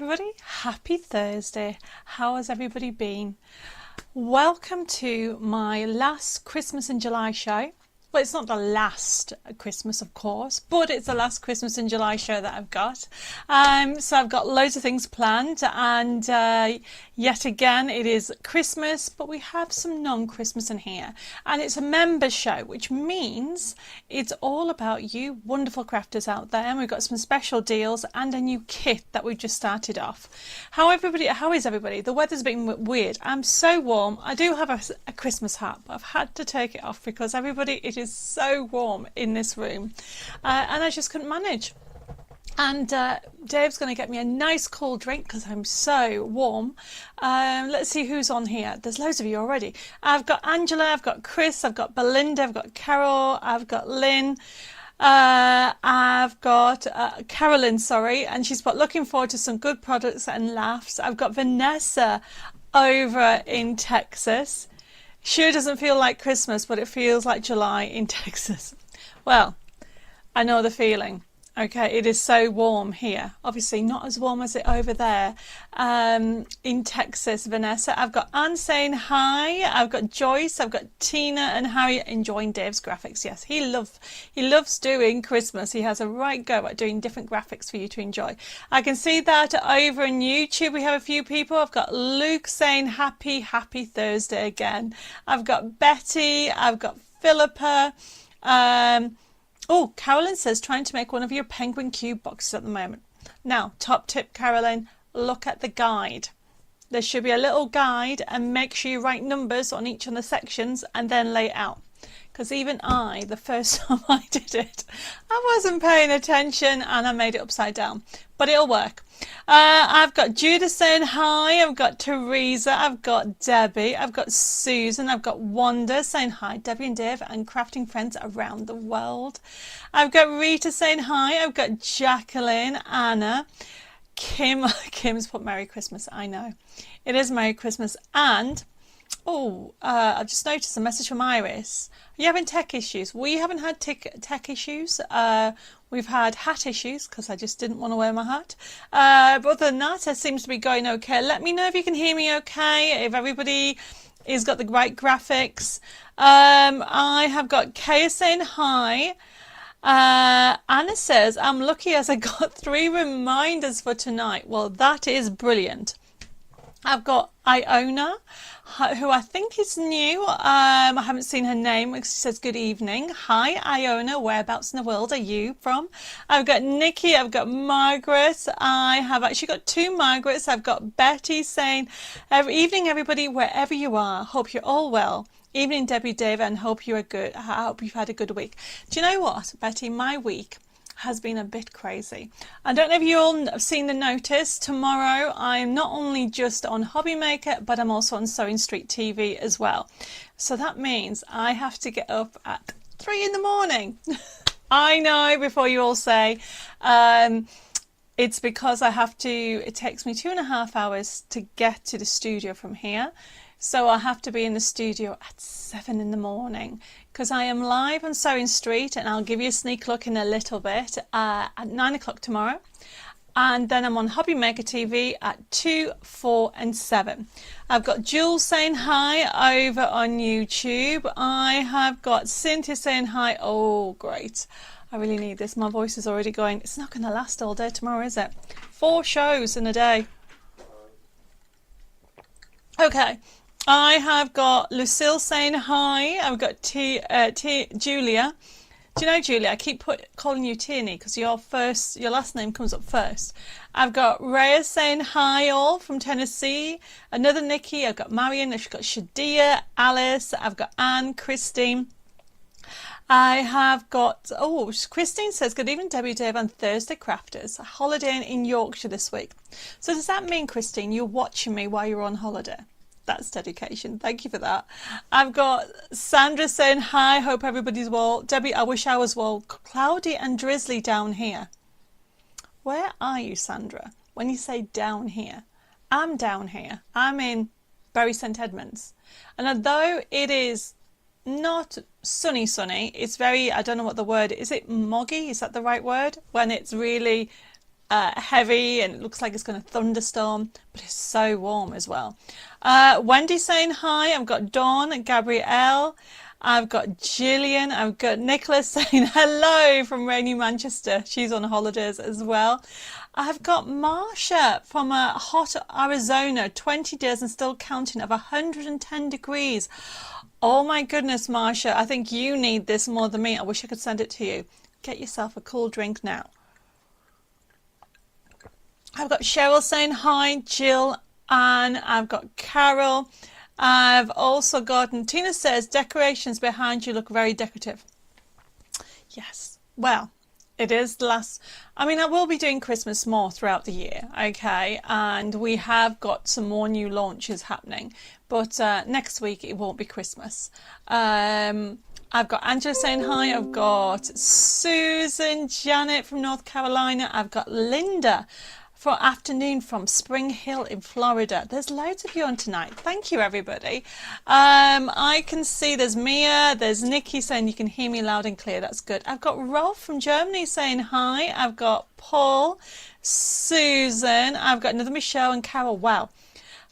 Everybody, happy Thursday. How has everybody been? Welcome to my last Christmas in July show. Well, it's not the last Christmas, of course, but it's the last Christmas in July show that I've got. So I've got loads of things planned, and yet again, it is Christmas, but we have some non-Christmas in here. And it's a member show, which means it's all about you wonderful crafters out there. And we've got some special deals and a new kit that we've just started off. How is everybody? The weather's been weird. I'm so warm. I do have a Christmas hat, but I've had to take it off because it is so warm in this room, and I just couldn't manage. And Dave's going to get me a nice cool drink because I'm so warm. Let's see who's on here. There's loads of you already. I've got Angela, I've got Chris, I've got Belinda, I've got Carol, I've got Lynn, I've got Carolyn, sorry, and she's put looking forward to some good products and laughs. I've got Vanessa over in Texas. Sure doesn't feel like Christmas, but it feels like July in Texas. Well, I know the feeling. Okay, it is so warm here. Obviously not as warm as it over there in Texas, Vanessa. I've got Anne saying hi. I've got Joyce. I've got Tina and Harry enjoying Dave's graphics. Yes, he loves doing Christmas. He has a right go at doing different graphics for you to enjoy. I can see that over on YouTube. We have a few people. I've got Luke saying happy Thursday again. I've got Betty. I've got Philippa. Oh, Carolyn says trying to make one of your penguin cube boxes at the moment. Now, top tip, Carolyn, look at the guide. There should be a little guide, and make sure you write numbers on each of the sections and then lay it out. Because even the first time I did it, I wasn't paying attention and I made it upside down. But it'll work. I've got Judah saying hi. I've got Teresa. I've got Debbie. I've got Susan. I've got Wanda saying hi. Debbie and Dave and crafting friends around the world. I've got Rita saying hi. I've got Jacqueline, Anna, Kim's put Merry Christmas. I know. It is Merry Christmas. And I've just noticed a message from Iris. Are you having tech issues? We haven't had tech issues. We've had hat issues because I just didn't want to wear my hat. But other than that, it seems to be going okay. Let me know if you can hear me okay, if everybody has got the right graphics. I have got Kaya saying hi. Anna says, I'm lucky as I got 3 reminders for tonight. Well, that is brilliant. I've got Iona, who I think is new. I haven't seen her name. She says, good evening. Hi, Iona. Whereabouts in the world are you from? I've got Nikki. I've got Margaret. I have actually got 2 Margarets. I've got Betty saying, evening, everybody, wherever you are. Hope you're all well. Evening, Debbie, Dave, and hope you're good. I hope you've had a good week. Do you know what, Betty? My week has been a bit crazy. I don't know if you all have seen the notice. Tomorrow I'm not only just on Hobby Maker, but I'm also on Sewing Street TV as well. So that means I have to get up at 3 in the morning. I know, before you all say, it's because it takes me 2.5 hours to get to the studio from here. So I have to be in the studio at 7 in the morning because I am live on Sewing Street, and I'll give you a sneak look in a little bit at 9 o'clock tomorrow. And then I'm on Hobby Maker TV at 2, 4 and 7. I've got Jules saying hi over on YouTube. I have got Cynthia saying hi. Oh, great. I really need this. My voice is already going. It's not going to last all day tomorrow, is it? 4 shows in a day. Okay. I have got Lucille saying hi. I've got Julia. Do you know, Julia, I keep calling you Tierney because your last name comes up first. I've got Rhea saying hi all from Tennessee. Another Nikki. I've got Marion. I've got Shadia, Alice. I've got Anne, Christine. I have got, Christine says, good evening, Debbie, Dave, and Thursday Crafters. A holiday in Yorkshire this week. So does that mean, Christine, you're watching me while you're on holiday? That's dedication. Thank you for that. I've got Sandra saying hi. Hope everybody's well. Debbie, I wish I was well. Cloudy and drizzly down here. Where are you, Sandra? When you say down here, I'm down here. I'm in Bury St Edmunds. And although it is not sunny, it's very, I don't know what the word is. It moggy? Is that the right word? When it's really heavy and it looks like it's going to thunderstorm, but it's so warm as well. Wendy saying hi. I've got Dawn and Gabrielle. I've got Gillian. I've got Nicholas saying hello from rainy Manchester. She's on holidays as well. I've got Marsha from hot Arizona, 20 days and still counting, of 110 degrees. Oh my goodness, Marsha, I think you need this more than me. I wish I could send it to you. Get yourself a cool drink now. I've got Cheryl saying hi, Jill, Anne. I've got Carol. I've also got, and Tina says, decorations behind you look very decorative. Yes, well, it is the last, I mean, I will be doing Christmas more throughout the year, okay, and we have got some more new launches happening, but next week it won't be Christmas. I've got Angela saying hi, I've got Susan, Janet from North Carolina, I've got Linda for afternoon from Spring Hill in Florida. There's loads of you on tonight. Thank you, everybody. I can see there's Mia, there's Nikki saying you can hear me loud and clear. That's good. I've got Rolf from Germany saying hi. I've got Paul, Susan. I've got another Michelle and Carol. Wow.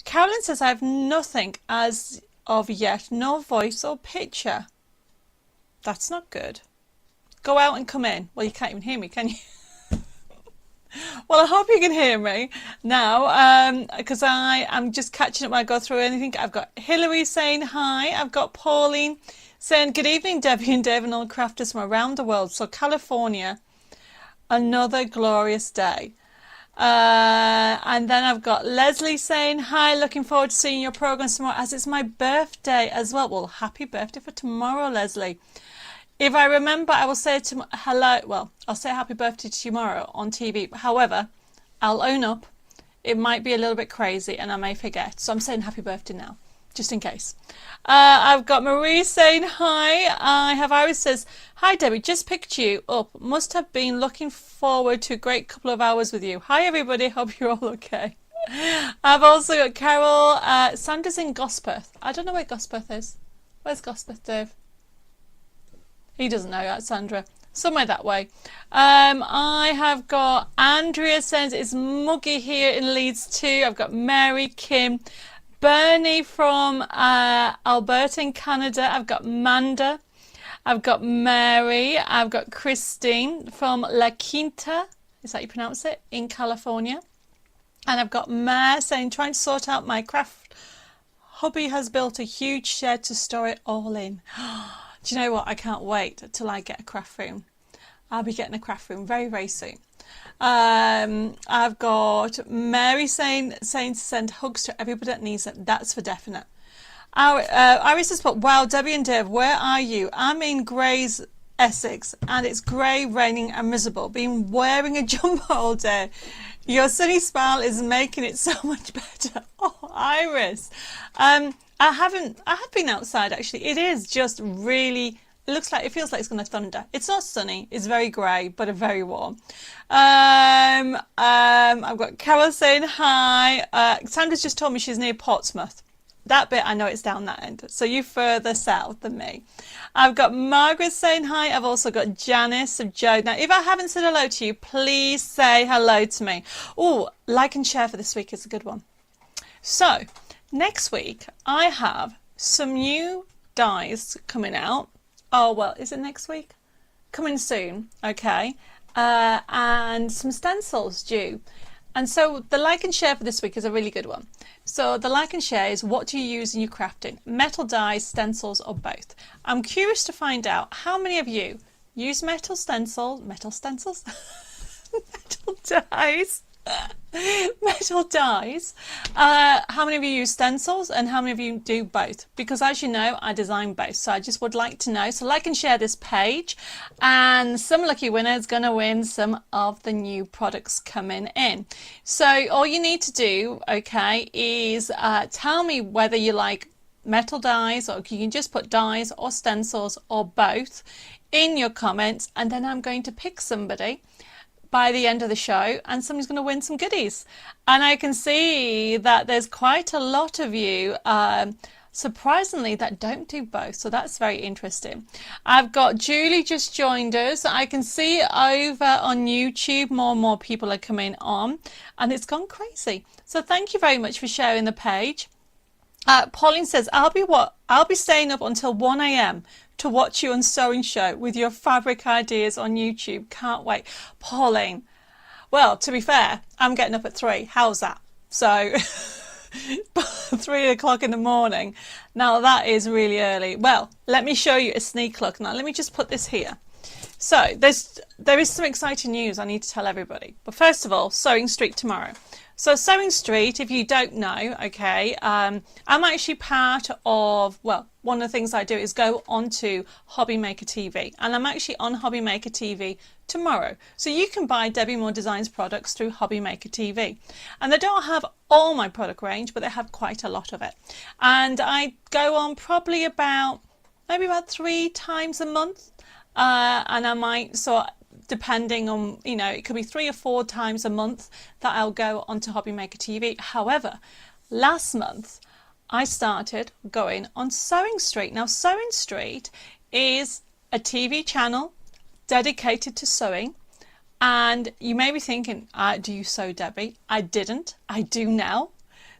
Carolyn says I have nothing as of yet, no voice or picture. That's not good. Go out and come in. Well, you can't even hear me, can you? Well, I hope you can hear me now, because I am just catching up when I go through anything. I've got Hillary saying hi. I've got Pauline saying good evening, Debbie and Dave and all crafters from around the world. So California, another glorious day. And then I've got Leslie saying hi, looking forward to seeing your program tomorrow as it's my birthday as well. Well, happy birthday for tomorrow, Leslie. If I remember, I will say hello. Well, I'll say happy birthday tomorrow on TV. However, I'll own up. It might be a little bit crazy and I may forget. So I'm saying happy birthday now, just in case. I've got Marie saying hi. I have Iris says, hi, Debbie. Just picked you up. Must have been looking forward to a great couple of hours with you. Hi, everybody. Hope you're all okay. I've also got Carol. Sandra's in Gosperth. I don't know where Gosperth is. Where's Gosperth, Dave? He doesn't know that, Sandra. Somewhere that way. I have got Andrea says it's muggy here in Leeds too. I've got Mary, Kim, Bernie from Alberta in Canada. I've got Manda. I've got Mary. I've got Christine from La Quinta. Is that how you pronounce it? In California. And I've got Mare saying trying to sort out my craft. Hubby has built a huge shed to store it all in. Do you know what? I can't wait till I get a craft room. I'll be getting a craft room very, very soon. I've got Mary saying to send hugs to everybody that needs it. That's for definite. Iris has put, wow, Debbie and Dave, where are you? I'm in Grays, Essex, and it's grey, raining and miserable. Been wearing a jumper all day. Your sunny smile is making it so much better. Oh, Iris. I have been outside actually. It is just really, it feels like it's going to thunder. It's not sunny, it's very grey, but very warm. I've got Carol saying hi. Sandra's just told me she's near Portsmouth. That bit, I know it's down that end. So you're further south than me. I've got Margaret saying hi. I've also got Janice of Joe. Now, if I haven't said hello to you, please say hello to me. Oh, like and share for this week is a good one. So, next week, I have some new dies coming out. Oh, well, is it next week? Coming soon, okay. And some stencils due. And so the like and share for this week is a really good one. So the like and share is what do you use in your crafting? Metal dies, stencils, or both? I'm curious to find out how many of you use metal stencils, metal dies, metal dies. How many of you use stencils and how many of you do both? Because as you know, I design both, so I just would like to know. So like and share this page, and some lucky winner is going to win some of the new products coming in. So all you need to do, okay, is tell me whether you like metal dies, or you can just put dies or stencils or both in your comments, and then I'm going to pick somebody by the end of the show, and somebody's going to win some goodies. And I can see that there's quite a lot of you surprisingly, that don't do both. So that's very interesting. I've got Julie just joined us. I can see over on YouTube more and more people are coming on, and it's gone crazy. So thank you very much for sharing the page. Pauline says, I'll be staying up until 1 a.m. to watch you on Sewing Show with your fabric ideas on YouTube. Can't wait. Pauline, well, to be fair, I'm getting up at 3. How's that? So 3 o'clock in the morning. Now that is really early. Well, let me show you a sneak look. Now let me just put this here. So there is some exciting news I need to tell everybody. But first of all, Sewing Street tomorrow. So Sewing Street, if you don't know, okay, I'm actually part of, well, one of the things I do is go onto Hobby Maker TV, and I'm actually on Hobby Maker TV tomorrow. So you can buy Debbie Moore Designs products through Hobby Maker TV. And they don't have all my product range, but they have quite a lot of it. And I go on probably maybe about 3 times a month. And I might depending on, you know, it could be 3 or 4 times a month that I'll go onto Hobby Maker TV. However, last month I started going on Sewing Street. Now Sewing Street is a TV channel dedicated to sewing, and you may be thinking, do you sew, Debbie? I didn't. I do now.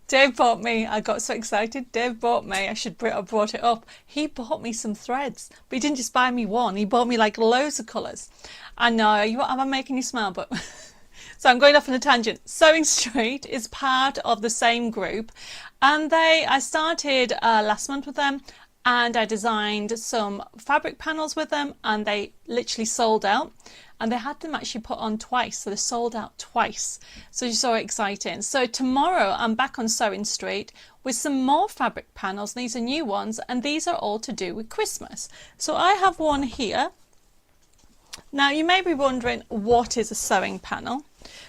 Dave bought me, I got so excited, Dave bought me, I brought it up. He bought me some threads, but he didn't just buy me one, he bought me like loads of colours. I know, I'm making you smile, but so I'm going off on a tangent. Sewing Street is part of the same group, and I started last month with them, and I designed some fabric panels with them, and they literally sold out. And they had them actually put on twice, so they sold out twice. So it's so exciting. So tomorrow I'm back on Sewing Street with some more fabric panels. These are new ones, and these are all to do with Christmas. So I have one here. Now you may be wondering, what is a sewing panel?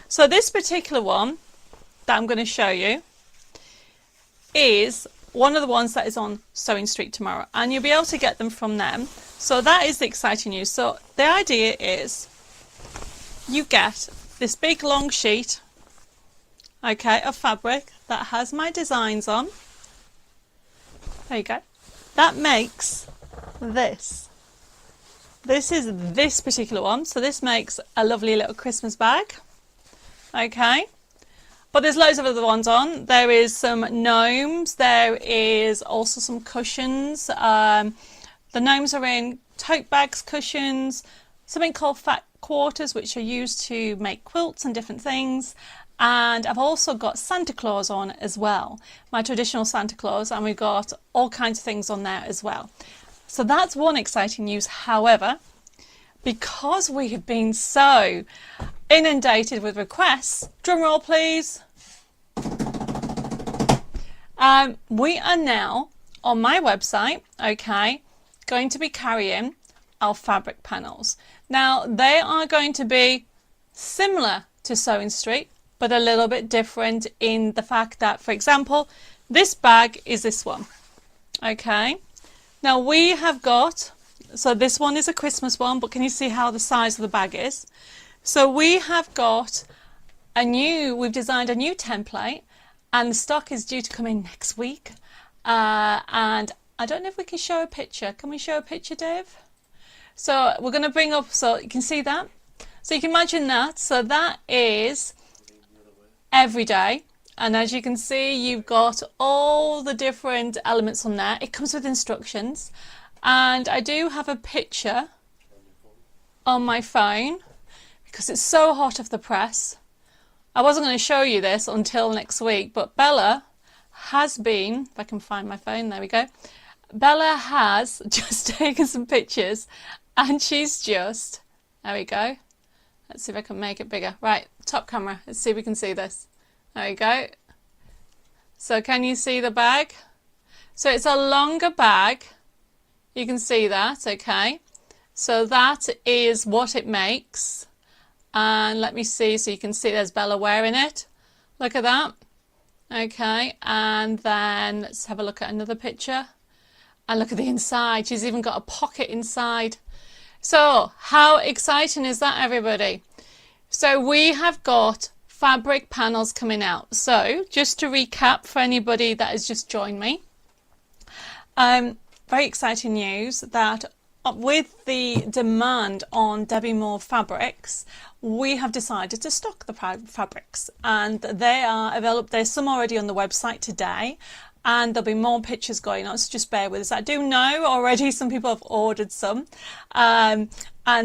So this particular one that I'm going to show you is one of the ones that is on Sewing Street tomorrow, and you'll be able to get them from them. So that is the exciting news. So the idea is you get this big long sheet, okay, of fabric that has my designs on. There you go. That makes this. This is this particular one. So this makes a lovely little Christmas bag. Okay. But there's loads of other ones on. There is some gnomes. There is also some cushions. The gnomes are in tote bags, cushions, something called fat quarters, which are used to make quilts and different things. And I've also got Santa Claus on as well, my traditional Santa Claus, and we've got all kinds of things on there as well. So that's one exciting news. However, because we have been so inundated with requests, drum roll please, we are now on my website, okay, going to be carrying our fabric panels. Now they are going to be similar to Sewing Street, but a little bit different in the fact that, for example, this bag is this one. Okay, now we have got, so this one is a Christmas one, but can you see how the size of the bag is? So we have got we've designed a new template, and the stock is due to come in next week. And I don't know if we can show a picture. Can we show a picture, Dave? So we're going to bring up, so you can see that. So you can imagine that. So that is every day. And as you can see, you've got all the different elements on there. It comes with instructions. And I do have a picture on my phone because it's so hot off the press. I wasn't going to show you this until next week, but Bella has been, if I can find my phone, there we go. Bella has just taken some pictures, and she's just, there we go. Let's see if I can make it bigger. Right, top camera, let's see if we can see this. There we go. So can you see the bag? So it's a longer bag. You can see that, okay. So that is what it makes. And let me see, so you can see there's Bella wearing it. Look at that. Okay, and then let's have a look at another picture. And look at the inside. She's even got a pocket inside. So how exciting is that, everybody? So we have got fabric panels coming out. So just to recap for anybody that has just joined me, Very exciting news that with the demand on Debbie Moore fabrics, we have decided to stock the fabrics, and they are available. There's some already on the website today, and there'll be more pictures going on, so just bear with us. I do know already some people have ordered some, and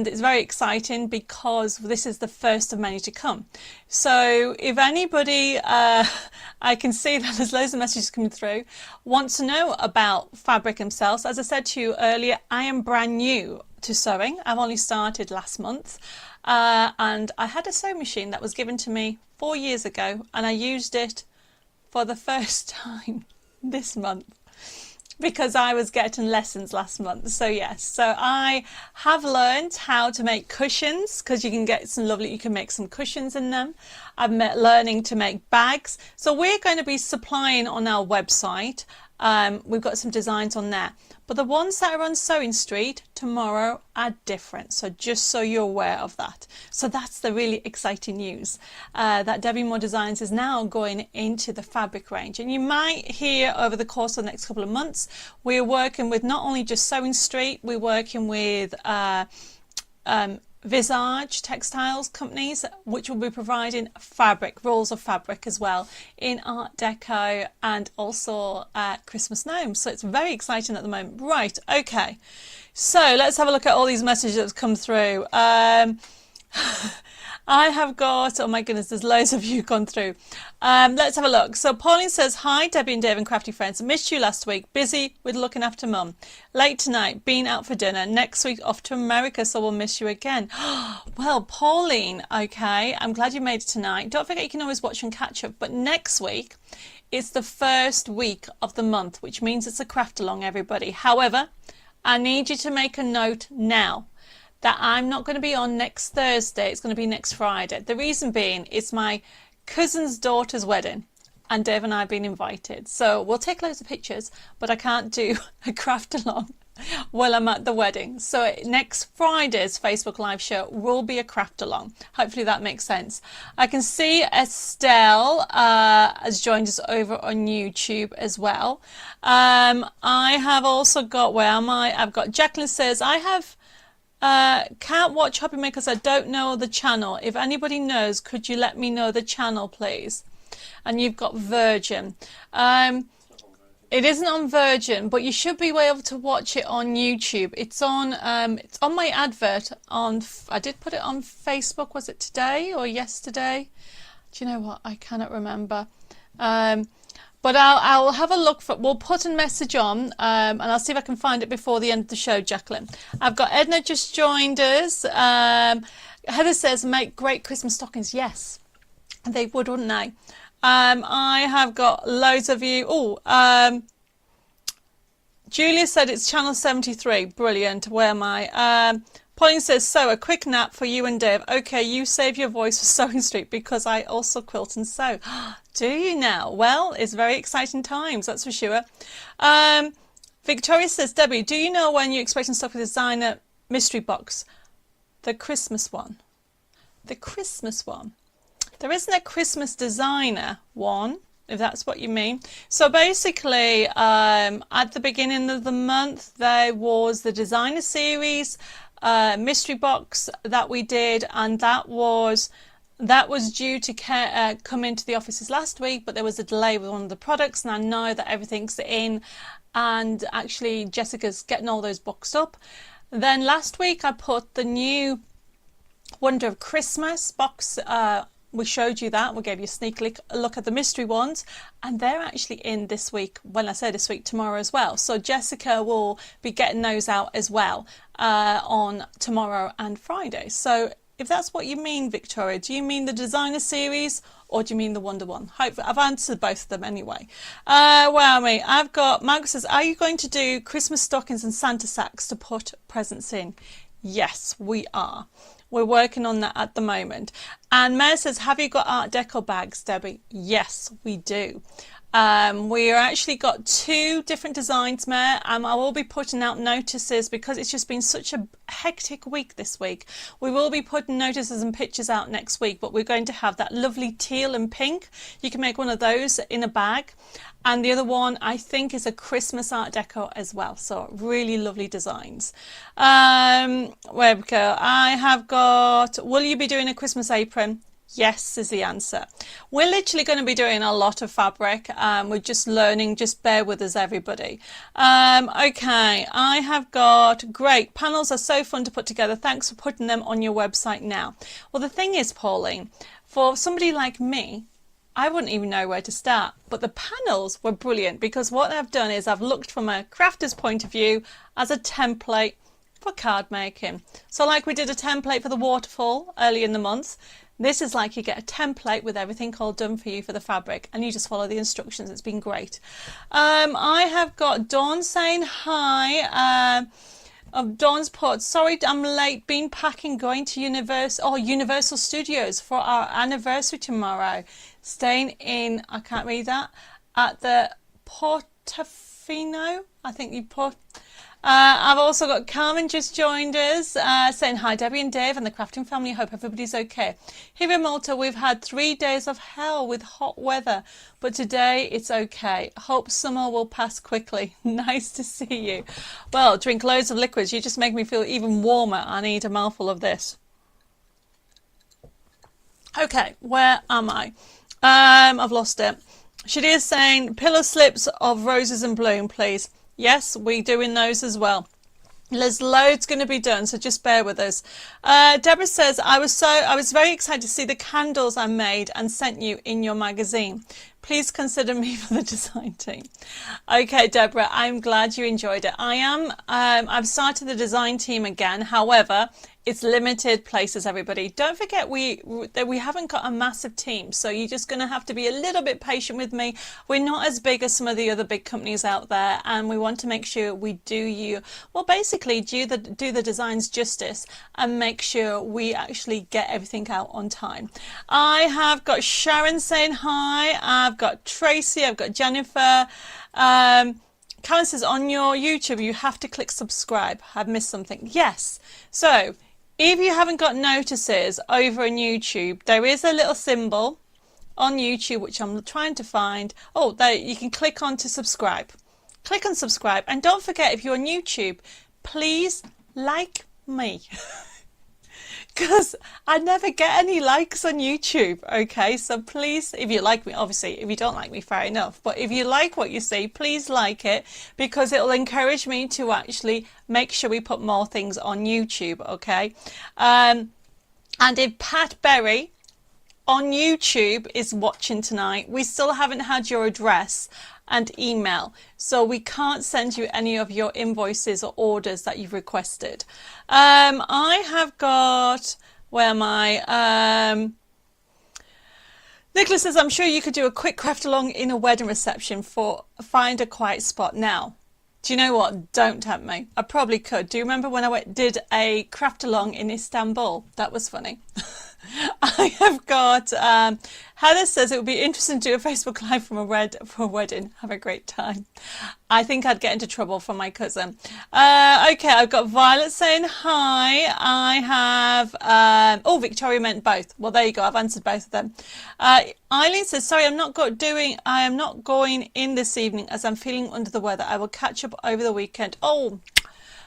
it's very exciting because this is the first of many to come. So if anybody, I can see that there's loads of messages coming through, wants to know about fabric themselves. As I said to you earlier, I am brand new to sewing. I've only started last month, and I had a sewing machine that was given to me 4 years ago, and I used it for the first time this month because I was getting lessons last month. So yes, so I have learned how to make cushions, because you can get some lovely, you can make some cushions in them. I'm learning to make bags, so we're going to be supplying on our website. We've got some designs on there, but the ones that are on Sewing Street tomorrow are different, so just so you're aware of that. So that's the really exciting news, that Debbie Moore Designs is now going into the fabric range. And you might hear over the course of the next couple of months, we're working with not only just Sewing Street, we're working with Visage textiles companies, which will be providing fabric, rolls of fabric as well, in Art Deco and also Christmas gnomes. So it's very exciting at the moment. Right, okay, so let's have a look at all these messages that have come through. I have got, oh my goodness, there's loads of you gone through. Let's have a look. So Pauline says, hi Debbie and Dave and crafty friends, missed you last week, busy with looking after mum. Late tonight, been out for dinner, next week off to America, so we'll miss you again. Well, Pauline, okay, I'm glad you made it tonight. Don't forget you can always watch and catch up, but next week it's the first week of the month, which means it's a craft along, everybody. However, I need you to make a note now that I'm not going to be on next Thursday, it's going to be next Friday. The reason being, it's my cousin's daughter's wedding, and Dave and I have been invited. So we'll take loads of pictures, but I can't do a craft along while I'm at the wedding. So next Friday's Facebook Live show will be a craft along. Hopefully that makes sense. I can see Estelle has joined us over on YouTube as well. I have also got, where am I? I've got Jacqueline says, I have can't watch Hobby Makers, I don't know the channel. If anybody knows, could you let me know the channel, please? And you've got Virgin. It isn't on Virgin, but you should be able to watch it on YouTube. It's on my advert on, I did put it on Facebook, was it today or yesterday? Do you know what? I cannot remember. But I'll have a look for, we'll put a message on, and I'll see if I can find it before the end of the show, Jacqueline. I've got Edna just joined us. Heather says, make great Christmas stockings. Yes, they would, wouldn't they? I have got loads of you. Oh, Julia said it's channel 73. Brilliant. Where am I? Pauline says, so a quick nap for you and Dave. Okay, you save your voice for Sewing Street because I also quilt and sew. Do you now? Well, it's very exciting times, that's for sure. Victoria says, Debbie, do you know when you're expecting stuff with designer mystery box? The Christmas one. The Christmas one. There isn't a Christmas designer one, if that's what you mean. So basically, at the beginning of the month, there was the designer series mystery box that we did, and that was due to come into the offices last week, but there was a delay with one of the products, and I know that everything's in, and actually Jessica's getting all those boxed up. Then last week I put the new Wonder of Christmas box. We showed you that. We gave you a sneak look at the mystery ones, and they're actually in this week. When I say this week, tomorrow as well. So Jessica will be getting those out as well on tomorrow and Friday. So if that's what you mean, Victoria, do you mean the designer series or do you mean the Wonder one? Hopefully, I've answered both of them anyway. Wow, me. I've got, Margaret says, are you going to do Christmas stockings and Santa sacks to put presents in? Yes, we are. We're working on that at the moment. And Mary says, have you got Art Deco bags, Debbie? Yes, we do. We are actually got 2 different designs, Mare. I will be putting out notices because it's just been such a hectic week this week. We will be putting notices and pictures out next week, but we're going to have that lovely teal and pink. You can make one of those in a bag. And the other one, I think, is a Christmas art deco as well. So really lovely designs. Where we go. I have got, will you be doing a Christmas apron? Yes is the answer. We're literally going to be doing a lot of fabric. We're just learning. Just bear with us, everybody. Okay, I have got great. Panels are so fun to put together. Thanks for putting them on your website now. Well, the thing is, Pauline, for somebody like me, I wouldn't even know where to start. But the panels were brilliant because what I've done is I've looked from a crafter's point of view as a template for card making. So like we did a template for the waterfall early in the month. This is like you get a template with everything all done for you for the fabric and you just follow the instructions. It's been great. I have got Dawn saying hi. Dawn's put, sorry I'm late, been packing, going to Universal Studios for our anniversary tomorrow. Staying in, I can't read that, at the Portofino, I think you put. I've also got Carmen just joined us, saying hi Debbie and Dave and the crafting family. I hope everybody's okay. Here in Malta we've had 3 days of hell with hot weather, but today it's okay. Hope summer will pass quickly. Nice to see you. Well, drink loads of liquids. You just make me feel even warmer. I need a mouthful of this. Okay, where am I? I've lost it. Shadia's saying pillow slips of roses and bloom, please. Yes, we're doing those as well. There's loads going to be done, so just bear with us. Deborah says, I was very excited to see the candles I made and sent you in your magazine. Please consider me for the design team. Okay, Deborah, I'm glad you enjoyed it. I've started the design team again. However, it's limited places, everybody. Don't forget that we haven't got a massive team, so you're just going to have to be a little bit patient with me. We're not as big as some of the other big companies out there, and we want to make sure we do the designs justice and make sure we actually get everything out on time. I have got Sharon saying hi. I've got Tracy. I've got Jennifer. Karen says on your YouTube you have to click subscribe. I've missed something. Yes. So if you haven't got notices over on YouTube, there is a little symbol on YouTube which I'm trying to find. Oh, there you can click on to subscribe. Click on subscribe, and don't forget, if you're on YouTube, please like me. Because I never get any likes on YouTube, okay? So please, if you like me, obviously, if you don't like me, fair enough. But if you like what you see, please like it, because it will encourage me to actually make sure we put more things on YouTube, okay? And if Pat Berry on YouTube is watching tonight, we still haven't had your address and email, so we can't send you any of your invoices or orders that you've requested. I have got, where am I? Nicholas says, I'm sure you could do a quick craft along in a wedding reception for find a quiet spot. Now, do you know what? Don't tempt me. I probably could. Do you remember when I did a craft along in Istanbul? That was funny. I have got Heather says it would be interesting to do a Facebook Live from a wedding. Have a great time. I think I'd get into trouble from my cousin. Okay, I've got Violet saying hi. I have Victoria meant both. Well, there you go. I've answered both of them. Eileen says, sorry, I am not going in this evening as I'm feeling under the weather. I will catch up over the weekend. Oh,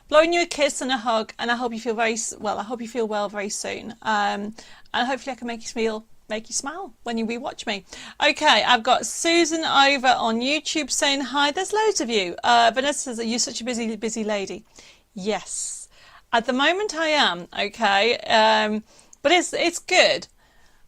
blowing you a kiss and a hug, and I hope you feel very well. I hope you feel well very soon. And hopefully I can make you smile when you rewatch me. Okay, I've got Susan over on YouTube saying hi. There's loads of you. Vanessa says, you're such a busy lady. Yes, at the moment I am. Okay, but it's good.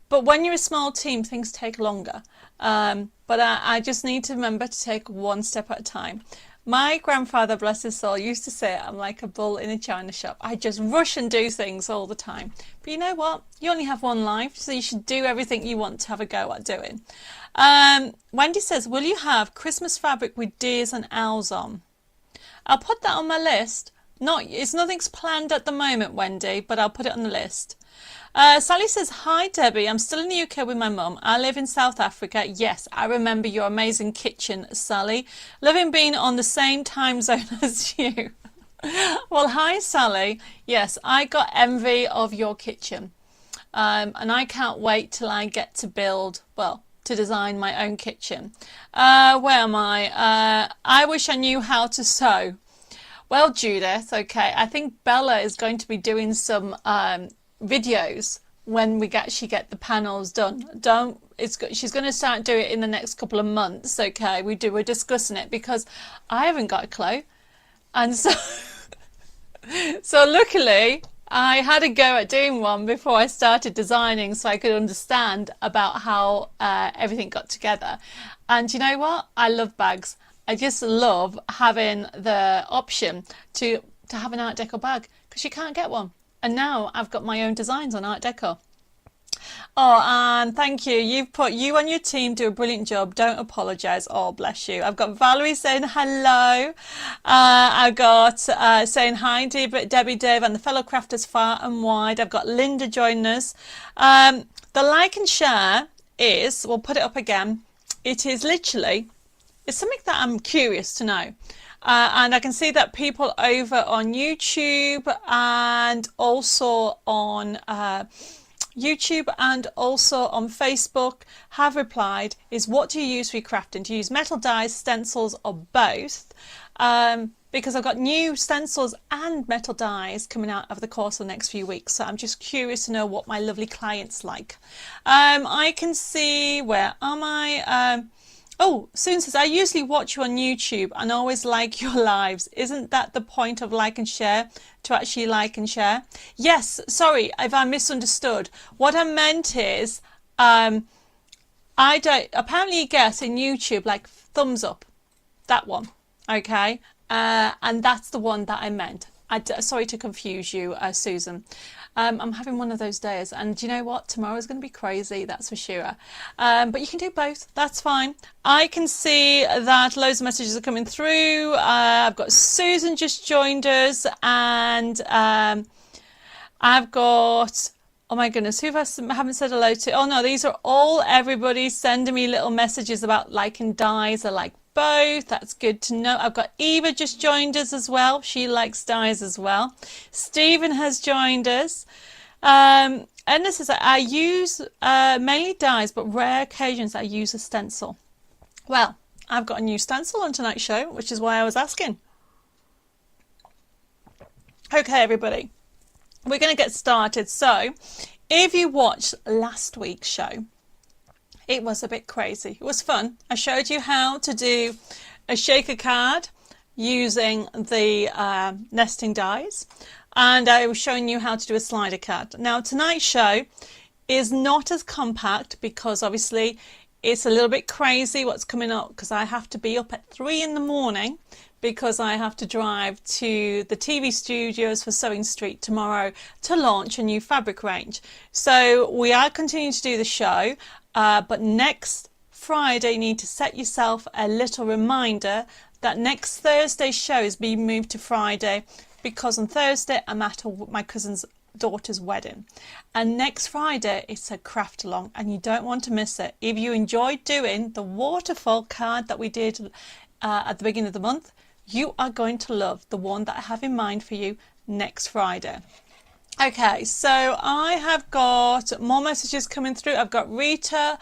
But when you're a small team, things take longer. But I just need to remember to take one step at a time. My grandfather, bless his soul, used to say I'm like a bull in a china shop. I just rush and do things all the time. But you know what? You only have one life, so you should do everything you want to have a go at doing. Wendy says, will you have Christmas fabric with deers and owls on? I'll put that on my list. Nothing's planned at the moment, Wendy, but I'll put it on the list. Sally says, hi Debbie, I'm still in the UK with my mum. I live in South Africa. Yes, I remember your amazing kitchen, Sally. Loving being on the same time zone as you. Well, hi Sally. Yes, I got envy of your kitchen. And I can't wait till I get to build, well, to design my own kitchen. Where am I? I wish I knew how to sew. Well, Judith, okay, I think Bella is going to be doing some videos when we actually get the panels done. She's going to start doing it in the next couple of months, okay? We're discussing it because I haven't got a clue. And so, so luckily, I had a go at doing one before I started designing so I could understand about how everything got together. And you know what? I love bags. I just love having the option to have an Art Deco bag because you can't get one. And now I've got my own designs on Art Deco. Oh, and thank you. You've put, you and your team do a brilliant job. Don't apologise. Oh, bless you. I've got Valerie saying hello. I've got saying hi, Debbie, Dave, and the fellow crafters far and wide. I've got Linda joining us. The like and share is, we'll put it up again. It is literally, it's something that I'm curious to know. And I can see that people over on YouTube and also on YouTube and also on Facebook have replied is, what do you use for your crafting? Do you use metal dies, stencils, or both? Because I've got new stencils and metal dies coming out over the course of the next few weeks, so I'm just curious to know what my lovely clients like. I can see, where am I? Oh, Susan says, I usually watch you on YouTube and always like your lives. Isn't that the point of like and share? To actually like and share? Yes, sorry if I misunderstood. What I meant is, I don't, apparently you get in YouTube like thumbs up, that one, okay? And that's the one that I meant. Sorry to confuse you, Susan. I'm having one of those days, and you know what? Tomorrow's going to be crazy, that's for sure. But you can do both, that's fine. I can see that loads of messages are coming through. I've got Susan just joined us, and I've got, oh my goodness, who have I haven't said hello to? Oh no, these are all everybody sending me little messages about liking dies. I like both. That's good to know. I've got Eva just joined us as well. She likes dies as well. Stephen has joined us. And this is, I use mainly dies, but rare occasions I use a stencil. Well, I've got a new stencil on tonight's show, which is why I was asking. Okay, everybody, we're going to get started. So if you watched last week's show, it was a bit crazy. It was fun. I showed you how to do a shaker card using the nesting dies, and I was showing you how to do a slider card. Now tonight's show is not as compact because obviously it's a little bit crazy what's coming up, because I have to be up at 3 in the morning because I have to drive to the TV studios for Sewing Street tomorrow to launch a new fabric range. So we are continuing to do the show. But next Friday, you need to set yourself a little reminder that next Thursday's show is being moved to Friday, because on Thursday I'm at my cousin's daughter's wedding, and next Friday it's a craft along, and you don't want to miss it. If you enjoyed doing the waterfall card that we did at the beginning of the month, you are going to love the one that I have in mind for you next Friday. Okay, so I have got more messages coming through. I've got Rita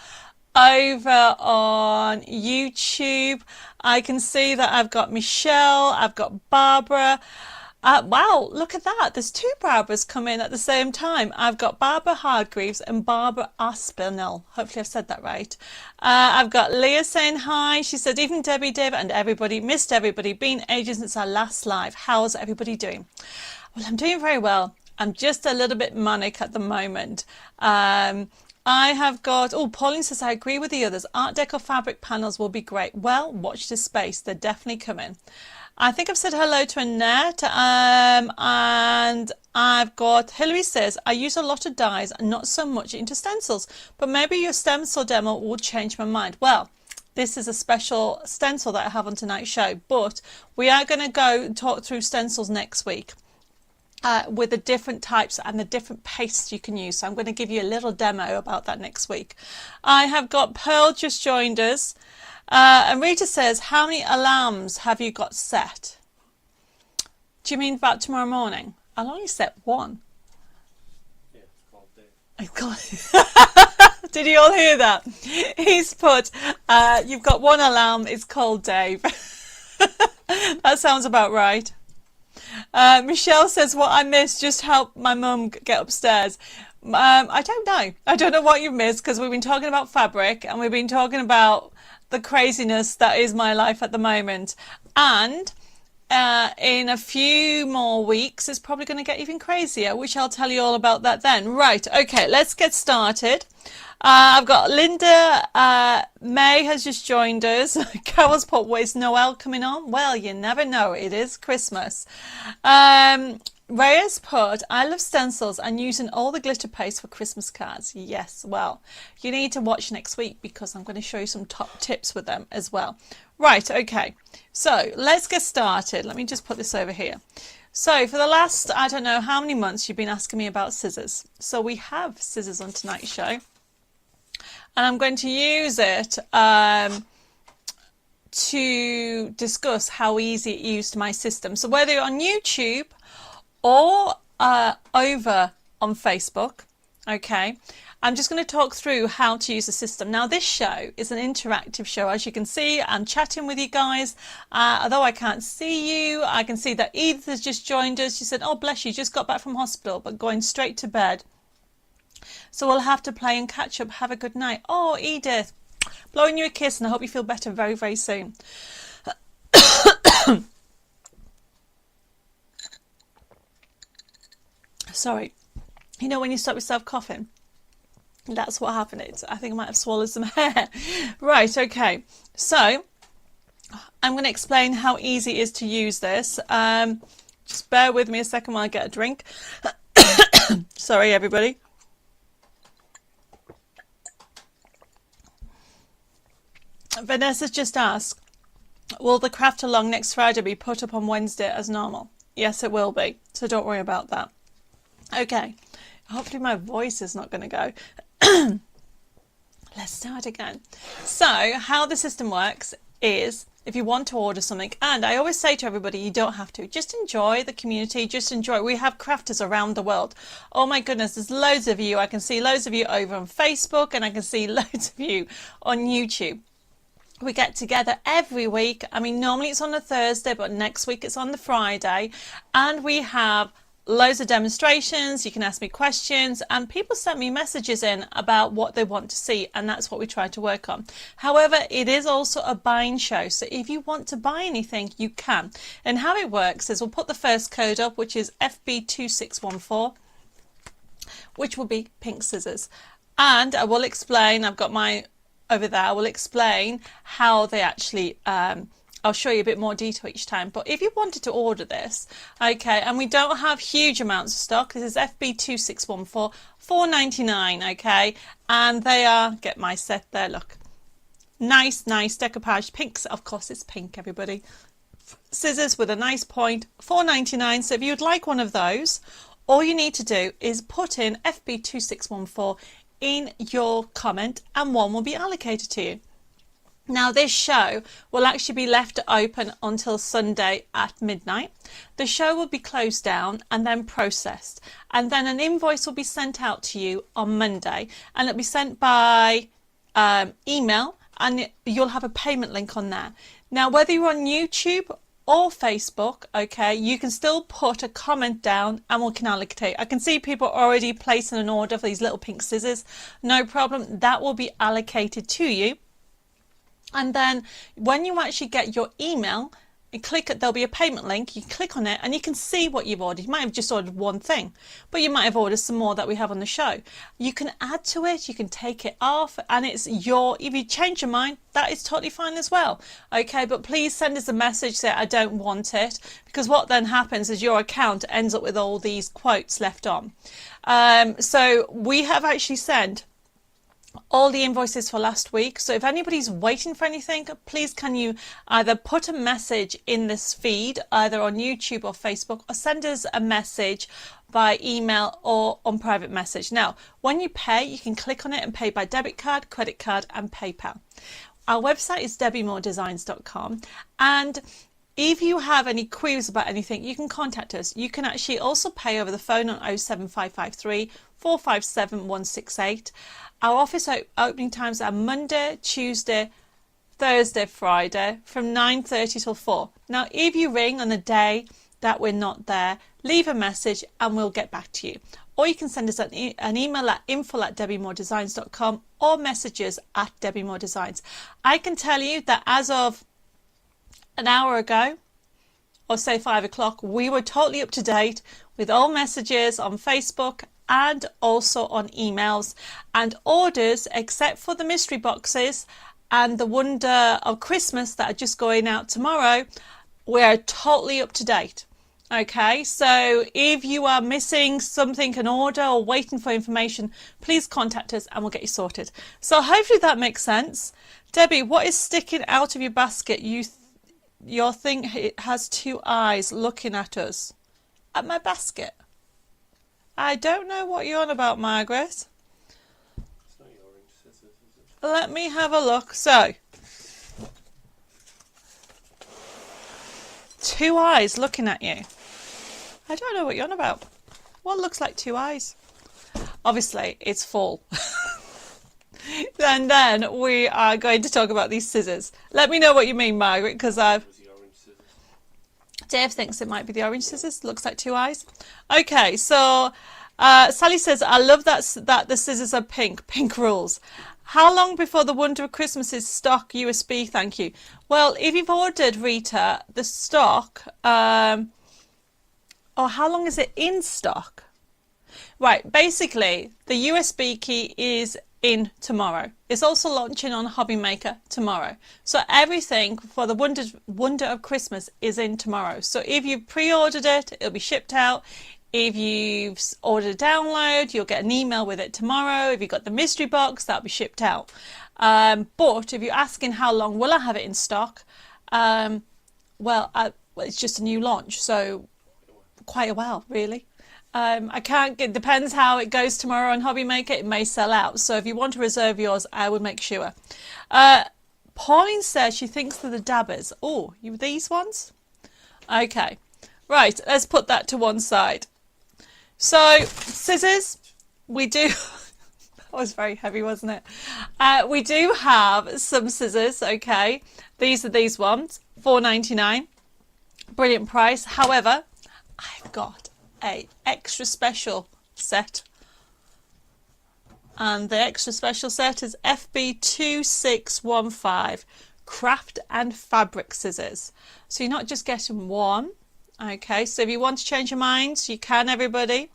over on YouTube. I can see that I've got Michelle, I've got Barbara. Wow, look at that. There's 2 Barbaras come in at the same time. I've got Barbara Hargreaves and Barbara Aspinall. Hopefully I've said that right. I've got Leah saying hi. She said, even Debbie, Dave and everybody, missed everybody. Been ages since our last live. How's everybody doing? Well, I'm doing very well. I'm just a little bit manic at the moment. I have got, oh, Pauline says, I agree with the others. Art Deco fabric panels will be great. Well, watch this space. They're definitely coming. I think I've said hello to Annette. And I've got, Hilary says, I use a lot of dies and not so much into stencils, but maybe your stencil demo will change my mind. Well, this is a special stencil that I have on tonight's show, but we are going to go talk through stencils next week. with the different types and the different pastes you can use. So I'm going to give you a little demo about that next week. I have got Pearl just joined us. And Rita says, how many alarms have you got set? Do you mean about tomorrow morning? I'll only set one. Yeah, it's called Dave. Did you all hear that? He's put, you've got one alarm, it's called Dave. That sounds about right. Michelle says, what I missed, just help my mum get upstairs. I don't know. I don't know what you've missed, because we've been talking about fabric and we've been talking about the craziness that is my life at the moment. And in a few more weeks, it's probably going to get even crazier, which I'll tell you all about that then. Right, okay, let's get started. I've got Linda May has just joined us. Carol's put, is Noel coming on? Well, you never know. It is Christmas. Reyes put, I love stencils and using all the glitter paste for Christmas cards. Yes, well, you need to watch next week because I'm going to show you some top tips with them as well. Right, okay, so let's get started. Let me just put this over here. So for the last, I don't know how many months, you've been asking me about scissors. So we have scissors on tonight's show. And I'm going to use it to discuss how easy it used my system. So whether you're on YouTube or over on Facebook, okay, I'm just going to talk through how to use the system. Now this show is an interactive show. As you can see, I'm chatting with you guys. Although I can't see you, I can see that Edith has just joined us. She said, oh bless you, just got back from hospital but going straight to bed. So we'll have to play and catch up. Have a good night. Oh, Edith, blowing you a kiss, and I hope you feel better very, very soon. Sorry. You know when you stop yourself coughing? That's what happened. I think I might have swallowed some hair. Right, okay. So I'm going to explain how easy it is to use this. Just bear with me a second while I get a drink. Sorry, everybody. Vanessa's just asked, will the craft along next Friday be put up on Wednesday as normal? Yes, it will be. So don't worry about that. Okay. Hopefully my voice is not going to go. Let's start again. So how the system works is if you want to order something, and I always say to everybody, you don't have to, just enjoy the community, just enjoy. We have crafters around the world. Oh my goodness, there's loads of you. I can see loads of you over on Facebook, and I can see loads of you on YouTube. We get together every week. I mean, normally it's on a Thursday, but next week it's on the Friday, and we have loads of demonstrations. You can ask me questions, and people send me messages in about what they want to see, and that's what we try to work on. However, it is also a buying show, so if you want to buy anything, you can. And how it works is we'll put the first code up, which is FB2614, which will be pink scissors, and I will explain. I've got my over there. I will explain how they actually I'll show you a bit more detail each time. But if you wanted to order this, okay, and we don't have huge amounts of stock, this is FB2614, $4.99, okay, and they are, get my set there, look, nice decoupage, pinks, of course it's pink, everybody, scissors with a nice point, $4.99. So if you'd like one of those, all you need to do is put in FB2614 in your comment, and one will be allocated to you. Now this show will actually be left open until Sunday at midnight. The show will be closed down and then processed, and then an invoice will be sent out to you on Monday, and it'll be sent by email, and you'll have a payment link on there. Now whether you're on YouTube or Facebook, okay, you can still put a comment down and we can allocate. I can see people already placing an order for these little pink scissors. No problem, that will be allocated to you. And then when you actually get your email, you click it, there'll be a payment link, you click on it and you can see what you've ordered. You might have just ordered one thing, but you might have ordered some more that we have on the show. You can add to it, you can take it off, and it's your, if you change your mind, that is totally fine as well. Okay, but please send us a message saying I don't want it, because what then happens is your account ends up with all these quotes left on. So we have actually sent all the invoices for last week. So if anybody's waiting for anything, please can you either put a message in this feed, either on YouTube or Facebook, or send us a message by email or on private message. Now, when you pay, you can click on it and pay by debit card, credit card and PayPal. Our website is debbimoredesigns.com, and if you have any queries about anything, you can contact us. You can actually also pay over the phone on 07553 457 168. Our office opening times are Monday, Tuesday, Thursday, Friday from 9:30 till 4. Now, if you ring on the day that we're not there, leave a message and we'll get back to you. Or you can send us an email at info@debbimoredesigns.com or messages at Debbi More Designs. I can tell you that as of an hour ago, or say 5 o'clock, we were totally up to date with all messages on Facebook and also on emails, and orders, except for the mystery boxes and the Wonder of Christmas that are just going out tomorrow. We're totally up to date. Okay, so if you are missing something, an order, or waiting for information, please contact us and we'll get you sorted. So hopefully that makes sense. Debbie, what is sticking out of your basket? Your thing, it has two eyes looking at us. At my basket? I don't know what you're on about, Margaret. It's not your orange scissors, is it? Let me have a look. So, two eyes looking at you. I don't know what you're on about. What looks like two eyes? Obviously, it's full. And then we are going to talk about these scissors. Let me know what you mean, Margaret, because Dave thinks it might be the orange scissors. Looks like two eyes. Okay, so Sally says, I love that the scissors are pink. Pink rules. How long before the Wonder of Christmas is stock USB? Thank you. Well, if you've ordered, Rita, the stock, or how long is it in stock? Right, basically, the USB key is in tomorrow. It's also launching on Hobby Maker tomorrow. So everything for the Wonder of Christmas is in tomorrow. So if you've pre-ordered it, it'll be shipped out. If you've ordered a download, you'll get an email with it tomorrow. If you've got the mystery box, that'll be shipped out. But if you're asking how long will I have it in stock, well, it's just a new launch, so quite a while, really. I can't get, depends how it goes tomorrow on Hobby Maker, it may sell out. So if you want to reserve yours, I would make sure. Pauline says she thinks they're the dabbers. Oh, these ones? Okay, right, let's put that to one side. So, scissors, we do, that was very heavy, wasn't it? We do have some scissors, okay. These are these ones, $4.99, brilliant price. However, I've got a extra special set, and the extra special set is FB2615 craft and fabric scissors. So you're not just getting one, okay, so if you want to change your minds, you can, everybody.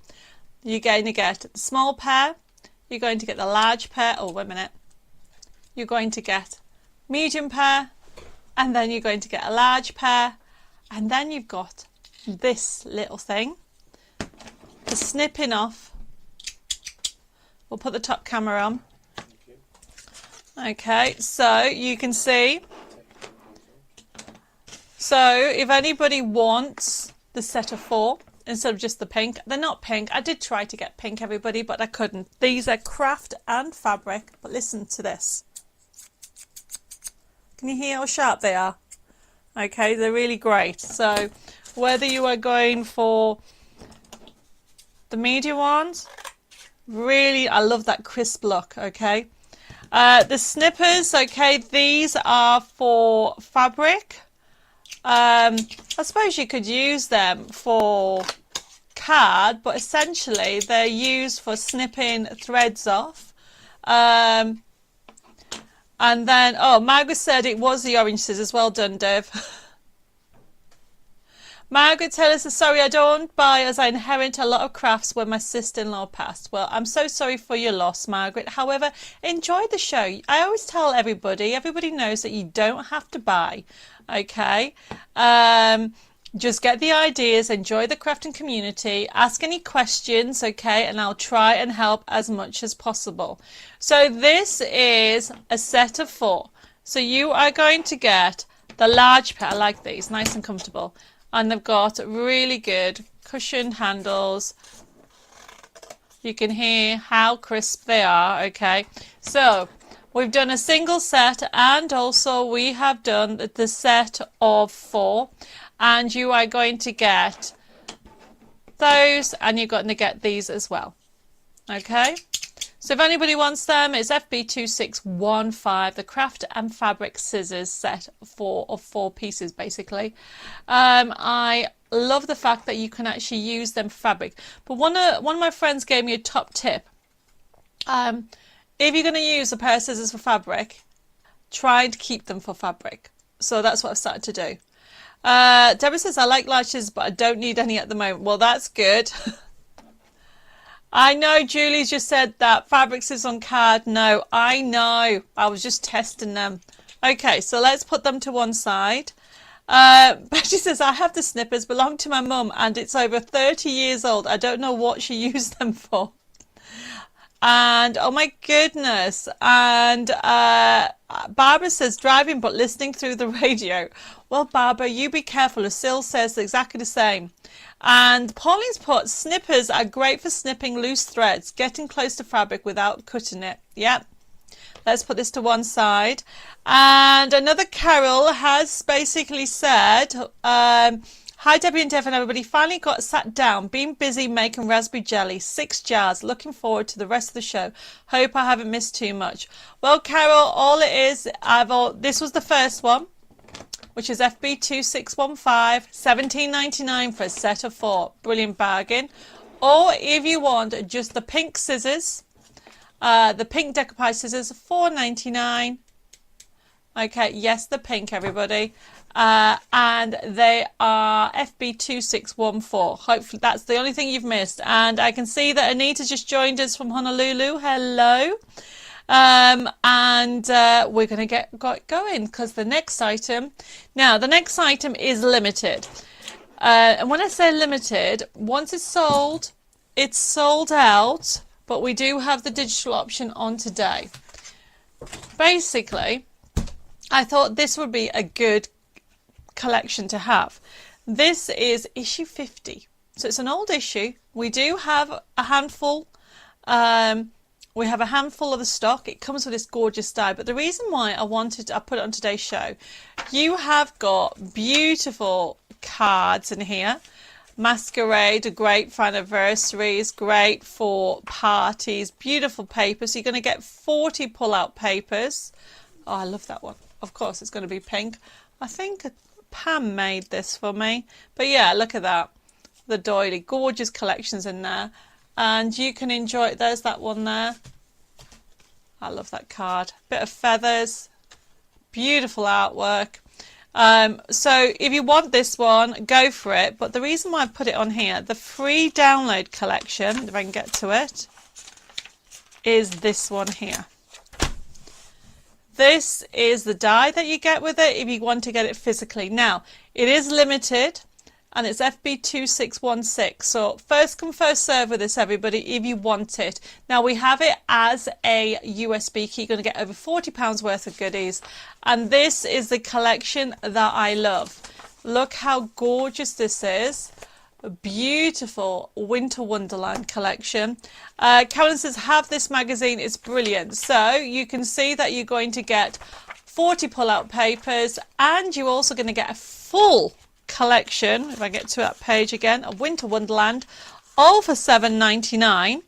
You're going to get the small pair, you're going to get the large pair, oh wait a minute, you're going to get medium pair, and then you're going to get a large pair, and then you've got this little thing for snipping off. We'll put the top camera on. Okay, so you can see. So if anybody wants the set of 4 instead of just the pink, they're not pink. I did try to get pink, everybody, but I couldn't. These are craft and fabric, but listen to this. Can you hear how sharp they are? Okay, they're really great. So whether you are going for the medium ones, really, I love that crisp look, okay. The snippers, okay, these are for fabric. I suppose you could use them for card, but essentially they're used for snipping threads off. And then, oh, Margaret said it was the orange scissors. Well done, Dev. Margaret tells us, sorry, I don't buy as I inherit a lot of crafts when my sister-in-law passed. Well, I'm so sorry for your loss, Margaret. However, enjoy the show. I always tell everybody knows that you don't have to buy, okay? Just get the ideas, enjoy the crafting community, ask any questions, okay, and I'll try and help as much as possible. So this is a set of 4. So you are going to get the large pair. I like these, nice and comfortable. And they've got really good cushioned handles. You can hear how crisp they are, okay. So we've done a single set, and also we have done the set of 4. And you are going to get those, and you're going to get these as well. Okay, so if anybody wants them, it's FB2615, the craft and fabric scissors set of 4 pieces basically. I love the fact that you can actually use them for fabric. But one of my friends gave me a top tip. If you're going to use a pair of scissors for fabric, try and keep them for fabric. So that's what I've started to do. Deborah says, I like large scissors, but I don't need any at the moment. Well, that's good. I know Julie's just said that fabric scissors on card. No, I know. I was just testing them. Okay, so let's put them to one side. Betty says, I have the snippers, belong to my mum, and it's over 30 years old. I don't know what she used them for. And oh my goodness. And Barbara says, driving but listening through the radio. Well, Barbara, you be careful. Lucille says exactly the same. And Pauline's put, snippers are great for snipping loose threads, getting close to fabric without cutting it. Yep. Let's put this to one side. And another Carol has basically said, hi Debbie and Dev and everybody, finally got sat down, been busy making raspberry jelly, 6 jars, looking forward to the rest of the show. Hope I haven't missed too much. Well, Carol, all it is, this was the first one, which is FB2615, $17.99 for a set of 4. Brilliant bargain. Or if you want just the pink scissors, the pink decoupage scissors, $4.99. Okay, yes, the pink, everybody. And they are FB2614. Hopefully that's the only thing you've missed. And I can see that Anita just joined us from Honolulu. Hello. And we're going to get going because the next item is limited. And when I say limited, once it's sold out, but we do have the digital option on today. Basically, I thought this would be a good collection to have. This is issue 50, so it's an old issue. We do have a handful. We have a handful of the stock. It comes with this gorgeous die, but the reason why I put it on today's show, you have got beautiful cards in here. Masquerade, great for anniversaries, great for parties, beautiful papers. So you're going to get 40 pull-out papers. Oh, I love that one. Of course, it's going to be pink. I think Pam made this for me. But yeah, look at that. The doily, gorgeous collections in there. And you can enjoy it. There's that one there. I love that card. Bit of feathers. Beautiful artwork. So if you want this one, go for it. But the reason why I put it on here, the free download collection, if I can get to it, is this one here. This is the die that you get with it if you want to get it physically. Now, it is limited and it's FB2616. So first come, first serve with this, everybody, if you want it. Now, we have it as a USB key. You're going to get over £40 worth of goodies. And this is the collection that I love. Look how gorgeous this is. A beautiful Winter Wonderland collection. Carolyn says, have this magazine, it's brilliant. So you can see that you're going to get 40 pull-out papers, and you're also going to get a full collection, if I get to that page again, of Winter Wonderland, all for $7.99.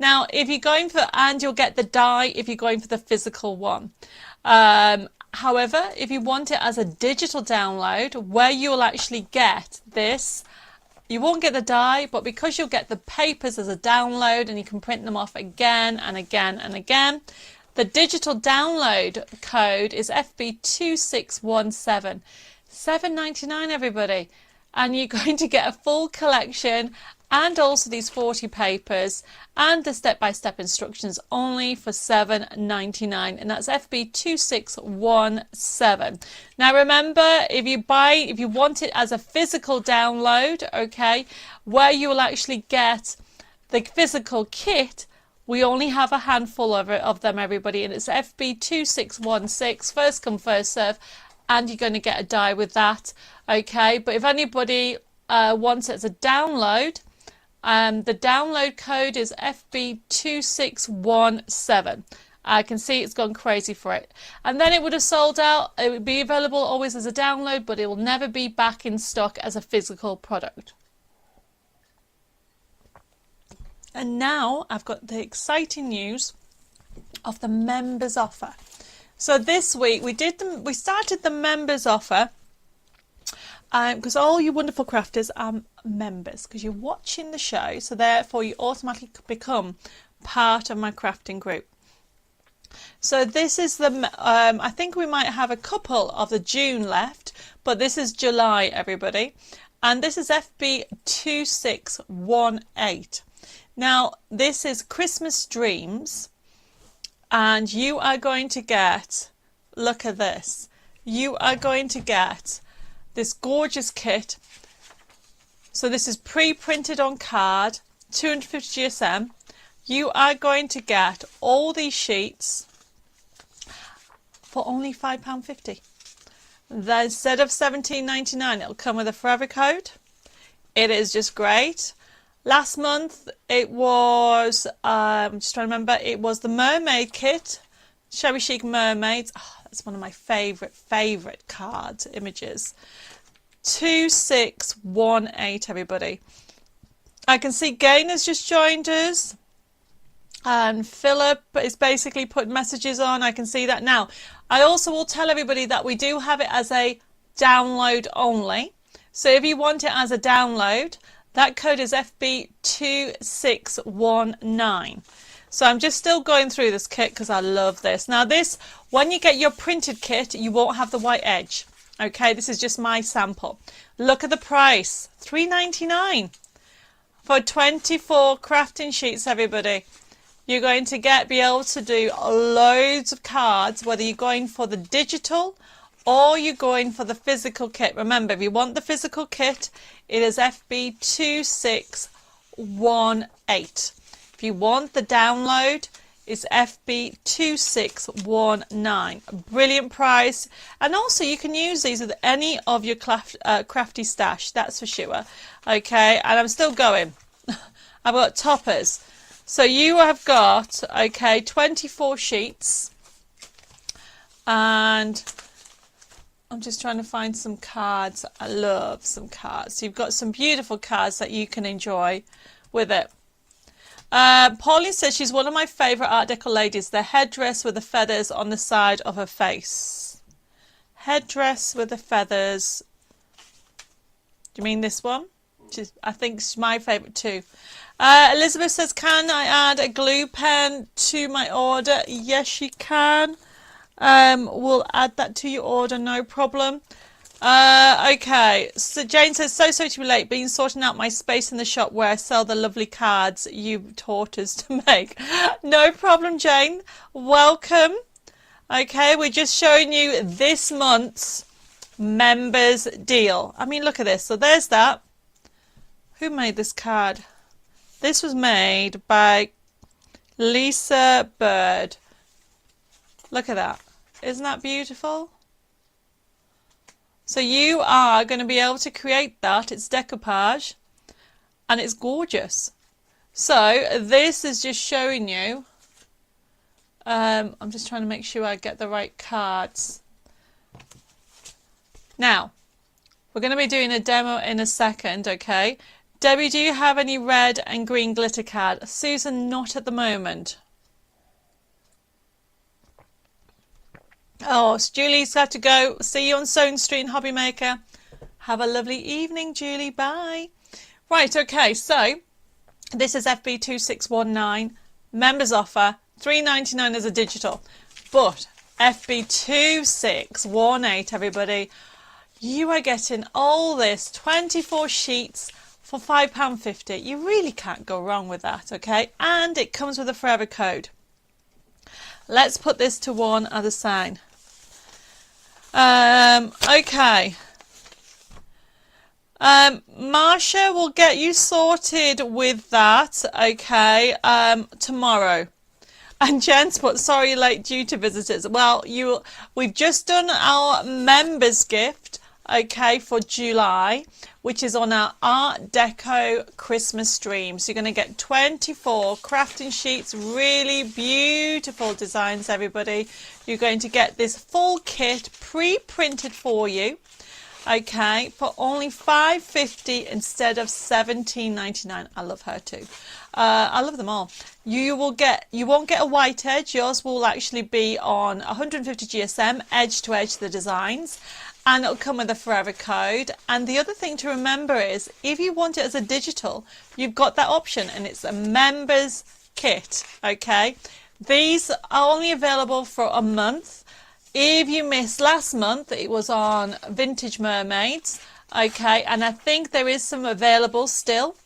Now, if you're going for, and you'll get the die if you're going for the physical one. However, if you want it as a digital download, where you'll actually get this, you won't get the die, but because you'll get the papers as a download and you can print them off again and again and again, the digital download code is FB2617. $7.99, everybody. And you're going to get a full collection and also these 40 papers and the step-by-step instructions only for $7.99, and that's FB2617. Now remember, if you want it as a physical download, okay, where you will actually get the physical kit, we only have a handful of them, everybody, and it's FB2616, first come first serve, and you're going to get a die with that, okay. But if anybody wants it as a download, the download code is FB2617. I can see it's gone crazy for it. And then it would have sold out. It would be available always as a download, but it will never be back in stock as a physical product. And now I've got the exciting news of the members offer. So this week we started the members offer because all you wonderful crafters are members, because you're watching the show, so therefore you automatically become part of my crafting group. So this is the I think we might have a couple of the June left, but this is July, everybody, and this is FB2618. Now this is Christmas Dreams, and you are going to get, look at this, you are going to get this gorgeous kit. So this is pre-printed on card, 250 GSM. You are going to get all these sheets for only £5.50. Instead of £17.99, it'll come with a forever code. It is just great. Last month it was, I'm just trying to remember, it was the mermaid kit, Shabby Chic Mermaids. Oh, that's one of my favourite cards, images. 2618, everybody. I can see Gain has just joined us, and Philip is basically putting messages on. I can see that now. I also will tell everybody that we do have it as a download only. So if you want it as a download, that code is FB2619. So I'm just still going through this kit because I love this. Now this, when you get your printed kit, you won't have the white edge. Okay, this is just my sample. Look at the price, $3.99 for 24 crafting sheets, everybody. You're going to be able to do loads of cards, whether you're going for the digital or you're going for the physical kit. Remember, if you want the physical kit, it is FB2618. If you want the download, it's FB2619. A brilliant price. And also you can use these with any of your crafty stash, that's for sure. Okay, and I'm still going. I've got toppers. So you have got, okay, 24 sheets. And I'm just trying to find some cards. I love some cards. So you've got some beautiful cards that you can enjoy with it. Pauline says she's one of my favourite Art Deco ladies. The headdress with the feathers on the side of her face. Headdress with the feathers. Do you mean this one? I think it's my favourite too. Elizabeth says, can I add a glue pen to my order? Yes, you can. We'll add that to your order, no problem. Okay, so Jane says, so sorry to be late, been sorting out my space in the shop where I sell the lovely cards you taught us to make. No problem, Jane. Welcome. Okay, we're just showing you this month's members deal. I mean, look at this. So there's that. Who made this card? This was made by Lisa Bird. Look at that. Isn't that beautiful? So you are going to be able to create that. It's decoupage and it's gorgeous. So this is just showing you. I'm just trying to make sure I get the right cards. Now, we're going to be doing a demo in a second, okay? Debbie, do you have any red and green glitter card? Susan, not at the moment. Oh, Julie's got to go. See you on Stone Street and Hobby Maker. Have a lovely evening, Julie. Bye. Right, okay, so this is FB2619. Members offer, $3.99 as a digital. But FB2618, everybody, you are getting all this 24 sheets for £5.50. You really can't go wrong with that, okay? And it comes with a forever code. Let's put this to one other sign. Okay. Marsha will get you sorted with that, okay, tomorrow. And Jen's put, sorry late due to visitors. Well, we've just done our members gift, okay, for July, which is on our Art Deco Christmas stream. So you're going to get 24 crafting sheets, really beautiful designs, everybody. You're going to get this full kit pre-printed for you, okay, for only $5.50 instead of $17.99. I love her too. I love them all. You won't get a white edge. Yours will actually be on 150 GSM, edge to edge the designs, and it'll come with a forever code. And the other thing to remember is, if you want it as a digital, you've got that option, and it's a members kit, okay? These are only available for a month. If you missed last month, it was on Vintage Mermaids, okay, and I think there is some available still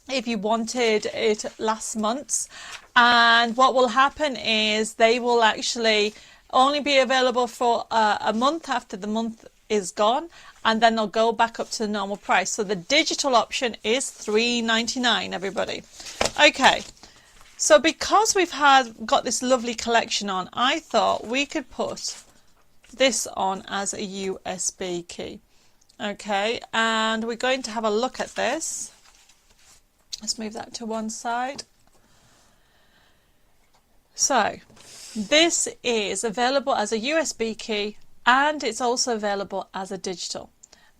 if you wanted it last month. And what will happen is they will actually only be available for a month after the month is gone, and then they'll go back up to the normal price. So the digital option is $3.99, everybody. Okay. So because we've got this lovely collection on, I thought we could put this on as a USB key. Okay, and we're going to have a look at this. Let's move that to one side. So this is available as a USB key, and it's also available as a digital.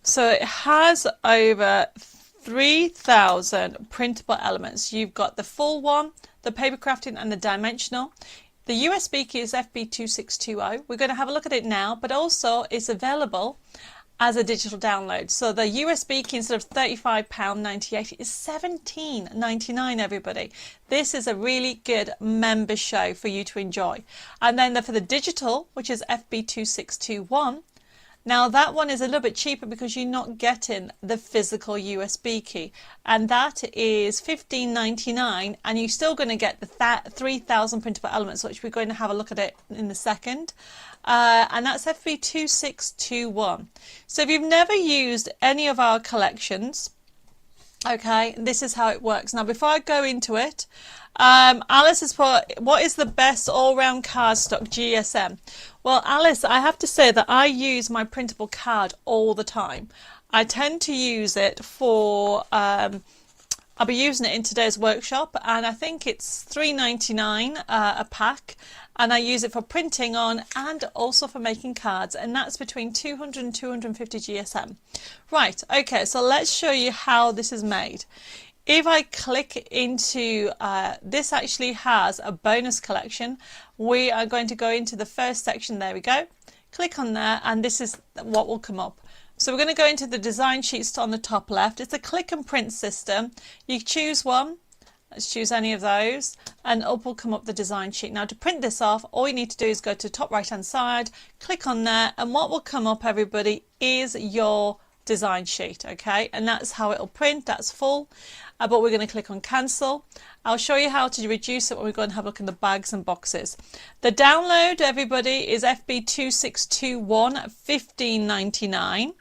So it has over 3,000 printable elements. You've got the full one, the paper crafting, and the dimensional. The USB key is FB2620. We're going to have a look at it now, but also it's available as a digital download. So the USB key, instead of £35.98, is $17.99, everybody. This is a really good member show for you to enjoy. And then for the digital, which is FB2621, now that one is a little bit cheaper because you're not getting the physical USB key, and that is $15.99, and you're still going to get the 3,000 printable elements, which we're going to have a look at it in a second. And that's FB2621. So if you've never used any of our collections, okay, this is how it works. Now before I go into it, Alice has put, what is the best all-round cardstock GSM? Well, Alice, I have to say that I use my printable card all the time. I tend to use it for, I'll be using it in today's workshop, and I think it's $3.99 a pack, and I use it for printing on and also for making cards, and that's between 200 and 250 GSM. Right, okay, so let's show you how this is made. If I click into, this actually has a bonus collection. We are going to go into the first section. There we go. Click on there, and this is what will come up. So we're going to go into the design sheets on the top left. It's a click and print system. You choose one. Let's choose any of those, and up will come up the design sheet. Now to print this off, all you need to do is go to the top right hand side, click on there, and what will come up, everybody, is your design sheet, okay? And that's how it'll print. That's full. But we're going to click on cancel. I'll show you how to reduce it when we go and have a look in the bags and boxes. The download, everybody, is FB2621 at $15.99.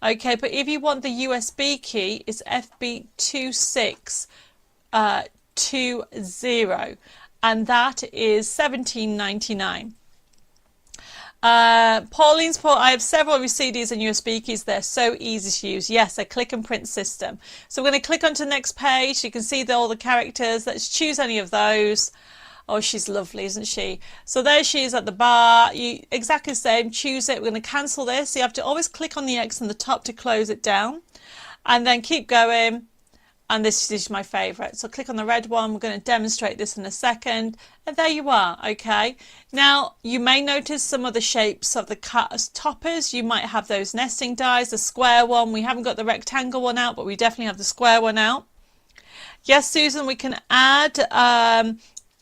Okay, but if you want the USB key, it's FB2620, and that is $17.99. Pauline's put, I have several CDs and USB keys. They're so easy to use. Yes, a click and print system. So we're going to click onto the next page. You can see all the characters. Let's choose any of those. Oh, she's lovely, isn't she? So there she is at the bar. You exactly the same. Choose it. We're going to cancel this. You have to always click on the X on the top to close it down, and then keep going. And this is my favorite. So click on the red one. We're going to demonstrate this in a second. And there you are. Okay. Now you may notice some of the shapes of the toppers. You might have those nesting dies, the square one. We haven't got the rectangle one out, but we definitely have the square one out. Yes, Susan, we can add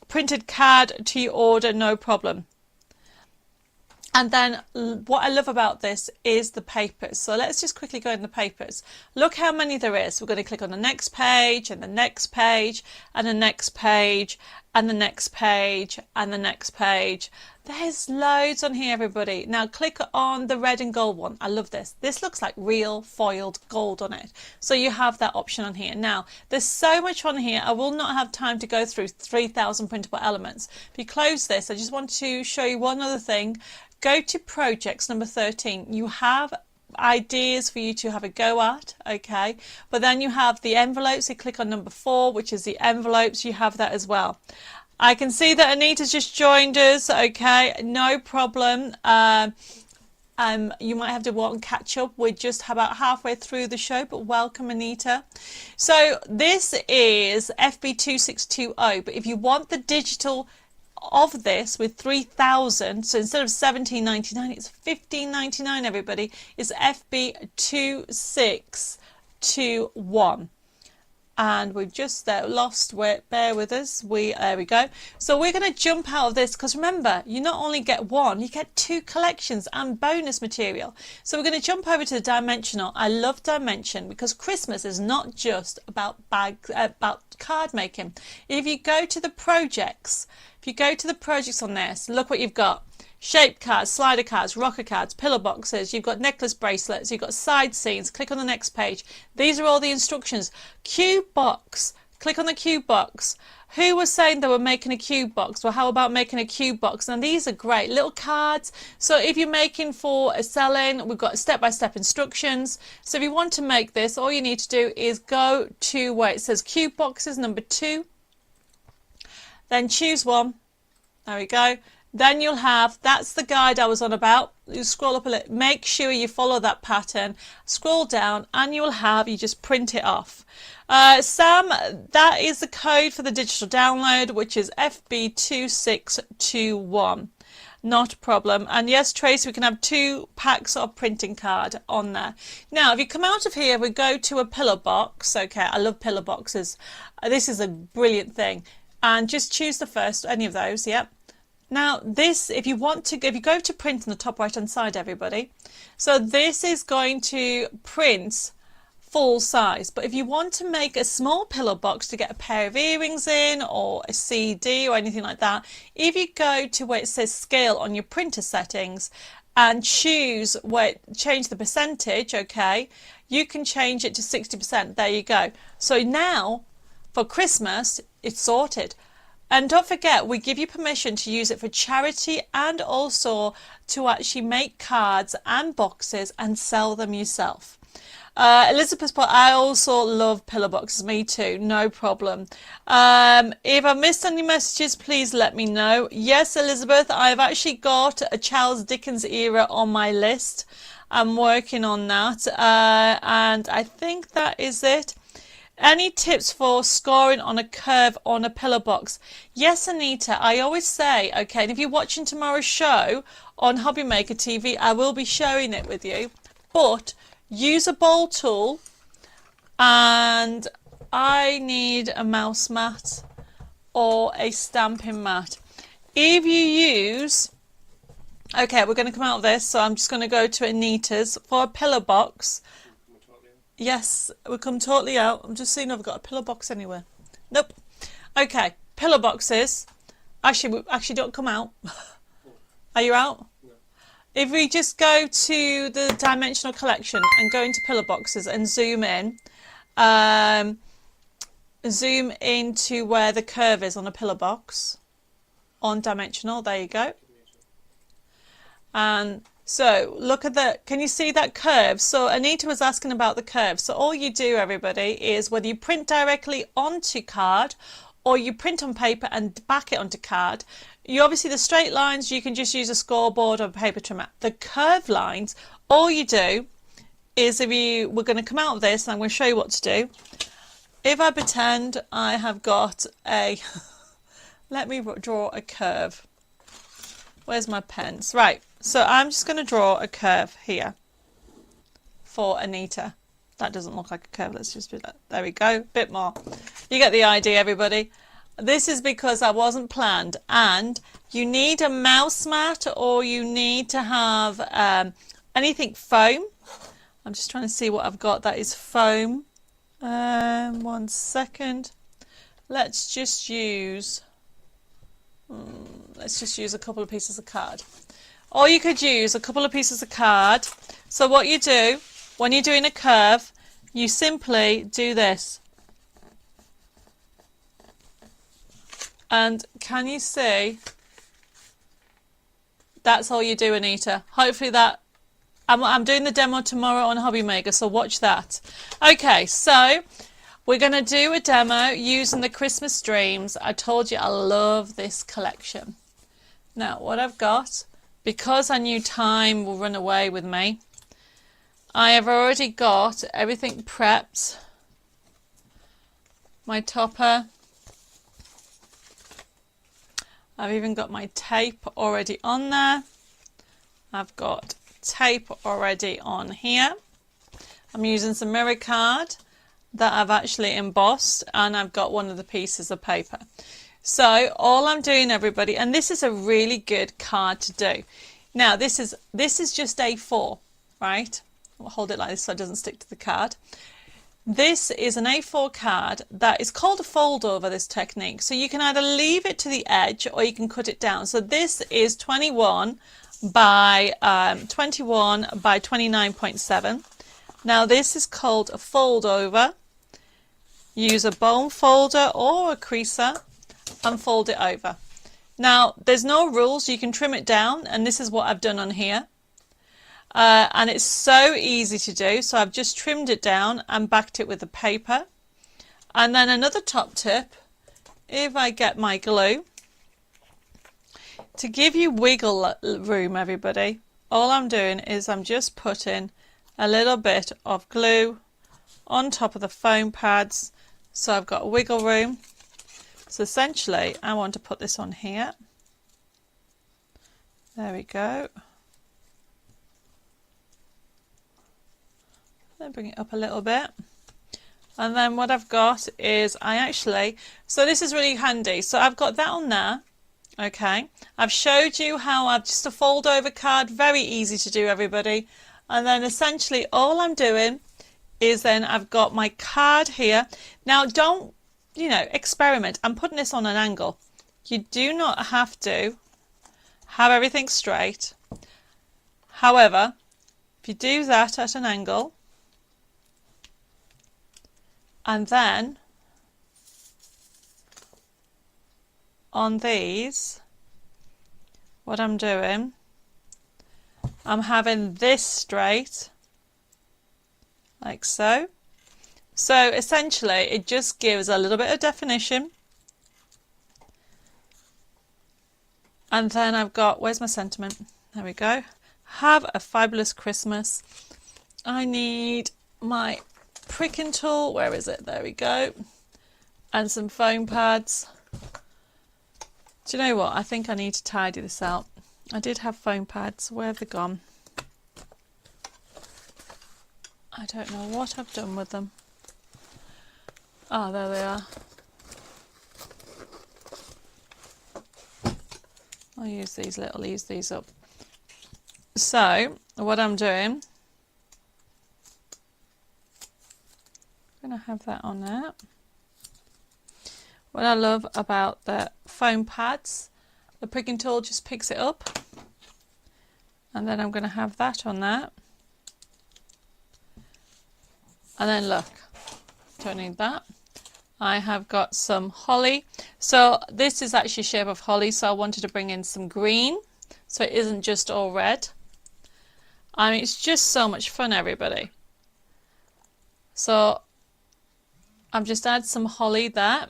printed card to your order, no problem. And then what I love about this is the papers. So let's just quickly go in the papers. Look how many there is. We're going to click on the next page and the next page and the next page and the next page and the next page. There's loads on here, everybody. Now click on the red and gold one. I love this. This looks like real foiled gold on it. So you have that option on here. Now there's so much on here. I will not have time to go through 3,000 printable elements. If you close this, I just want to show you one other thing. Go to projects number 13. You have ideas for you to have a go at, okay, but then you have the envelopes. You click on number 4, which is the envelopes. You have that as well. I can see that Anita's just joined us, okay, no problem. You might have to walk and catch up. We're just about halfway through the show, but welcome, Anita. So this is FB2620, but if you want the digital of this with 3,000, so instead of $17.99 it's $15.99, everybody, is FB2621. And we've just lost where, bear with us, there we go. So we're going to jump out of this, because remember, you not only get one, you get 2 collections and bonus material. So we're going to jump over to the dimensional. I love dimension because Christmas is not just about card making. If you go to the projects, on this, look what you've got. Shape cards, slider cards, rocker cards, pillow boxes, you've got necklace bracelets, you've got side scenes. Click on the next page. These are all the instructions. Cube box, click on the cube box. Who was saying they were making a cube box? Well, how about making a cube box? Now these are great little cards. So if you're making for a sell-in, we've got step-by-step instructions. So if you want to make this, all you need to do is go to where it says cube boxes number 2. Then choose one. There we go. Then you'll have, that's the guide I was on about. You scroll up a little, make sure you follow that pattern, scroll down, and you'll have, you just print it off. Sam, that is the code for the digital download, which is FB2621. Not a problem. And yes, Tracy, we can have 2 packs of printing card on there. Now, if you come out of here, we go to a pillow box. Okay, I love pillow boxes. This is a brilliant thing. And just choose the first, any of those, yep. Now this, if you go to print on the top right hand side, everybody, so this is going to print full size, but if you want to make a small pillow box to get a pair of earrings in or a CD or anything like that, if you go to where it says scale on your printer settings and choose change the percentage, okay, you can change it to 60%. There you go. So now for Christmas it's sorted. And don't forget, we give you permission to use it for charity and also to actually make cards and boxes and sell them yourself. Elizabeth put, I also love pillow boxes. Me too, no problem. If I missed any messages, please let me know. Yes, Elizabeth, I've actually got a Charles Dickens era on my list. I'm working on that. And I think that is it. Any tips for scoring on a curve on a pillow box? Yes, Anita, I always say, okay, and if you're watching tomorrow's show on Hobby Maker TV, I will be showing it with you, but use a bowl tool, and I need a mouse mat or a stamping mat. If you use, okay, we're going to come out of this, so I'm just going to go to Anita's for a pillow box. Yes, we'll come totally out. I'm just seeing if I've got a pillow box anywhere. Nope. Okay, pillow boxes. Actually don't come out. Are you out? No. If we just go to the dimensional collection and go into pillow boxes and zoom in, zoom into where the curve is on a pillow box, on dimensional, there you go. And so look at that. Can you see that curve? So Anita was asking about the curve. So all you do, everybody, is whether you print directly onto card or you print on paper and back it onto card. You obviously, the straight lines, you can just use a scoreboard or a paper trimmer. The curved lines, all you do is we're going to come out of this and I'm going to show you what to do. If I pretend I have got a, let me draw a curve. Where's my pens? Right. So I'm just going to draw a curve here for Anita. That doesn't look like a curve. Let's just do that. There we go. Bit more. You get the idea, everybody. This is because I wasn't planned, and You need a mouse mat, or you need to have anything foam. I'm just trying to see what I've got that is foam. 1 second. Let's just use a couple of pieces of card. Or you could use a couple of pieces of card. So what you do when you're doing a curve, you simply do this. And can you see? That's all you do, Anita. Hopefully that, I'm doing the demo tomorrow on Hobby Maker, so watch that. Okay, so we're going to do a demo using the Christmas Dreams. I told you I love this collection. Now, what I've got, because I knew time will run away with me, I have already got everything prepped. My topper. I've even got my tape already on there. I've got tape already on here. I'm using some mirror card that I've actually embossed, and I've got one of the pieces of paper. So all I'm doing, everybody, and this is a really good card to do. Now this is just A4, right? I'll hold it like this so it doesn't stick to the card. This is an A4 card that is called a fold over, this technique. So you can either leave it to the edge or you can cut it down. So this is 21 by 29.7. Now this is called a fold over. Use a bone folder or a creaser and fold it over. Now there's no rules, you can trim it down, and this is what I've done on here. And it's so easy to do, so I've just trimmed it down and backed it with the paper. And then another top tip, if I get my glue, to give you wiggle room, everybody, all I'm doing is I'm just putting a little bit of glue on top of the foam pads, so I've got wiggle room. So essentially I want to put this on here. There we go. Then bring it up a little bit, and then what I've got is so this is really handy. So I've got that on there. Okay, I've showed you how I've just a fold over card, very easy to do, everybody. And then essentially all I'm doing is then I've got my card here. Now don't, experiment. I'm putting this on an angle. You do not have to have everything straight. However, if you do that at an angle, and then on these, what I'm doing, I'm having this straight, like so. So essentially it just gives a little bit of definition. And then I've got, where's my sentiment? There we go. Have a fabulous Christmas. I need my pricking tool, where is it? There we go. And some foam pads. Do you know what? I think I need to tidy this out. I did have foam pads. Where have they gone? I don't know what I've done with them. Oh, there they are. I'll use these up. So what I'm doing, I'm going to have that on there. What I love about the foam pads, the pricking tool just picks it up, and then I'm going to have that on there. And then look, don't need that. I have got some holly. So this is actually a shape of holly, so I wanted to bring in some green so it isn't just all red. I mean, it's just so much fun, everybody. So I've just added some holly there,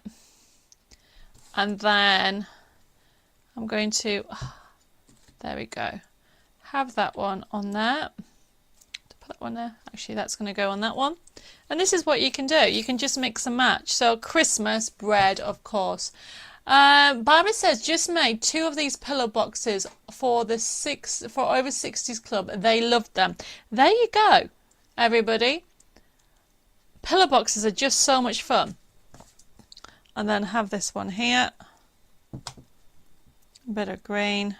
and then I'm going to, there we go, have that one on there. Put that one there. Actually, that's going to go on that one. And this is what you can do. You can just mix and match. So Christmas bread, of course. Barbara says, just made 2 of these pillow boxes for over 60s club. They loved them. There you go, everybody. Pillow boxes are just so much fun. And then have this one here. A bit of green.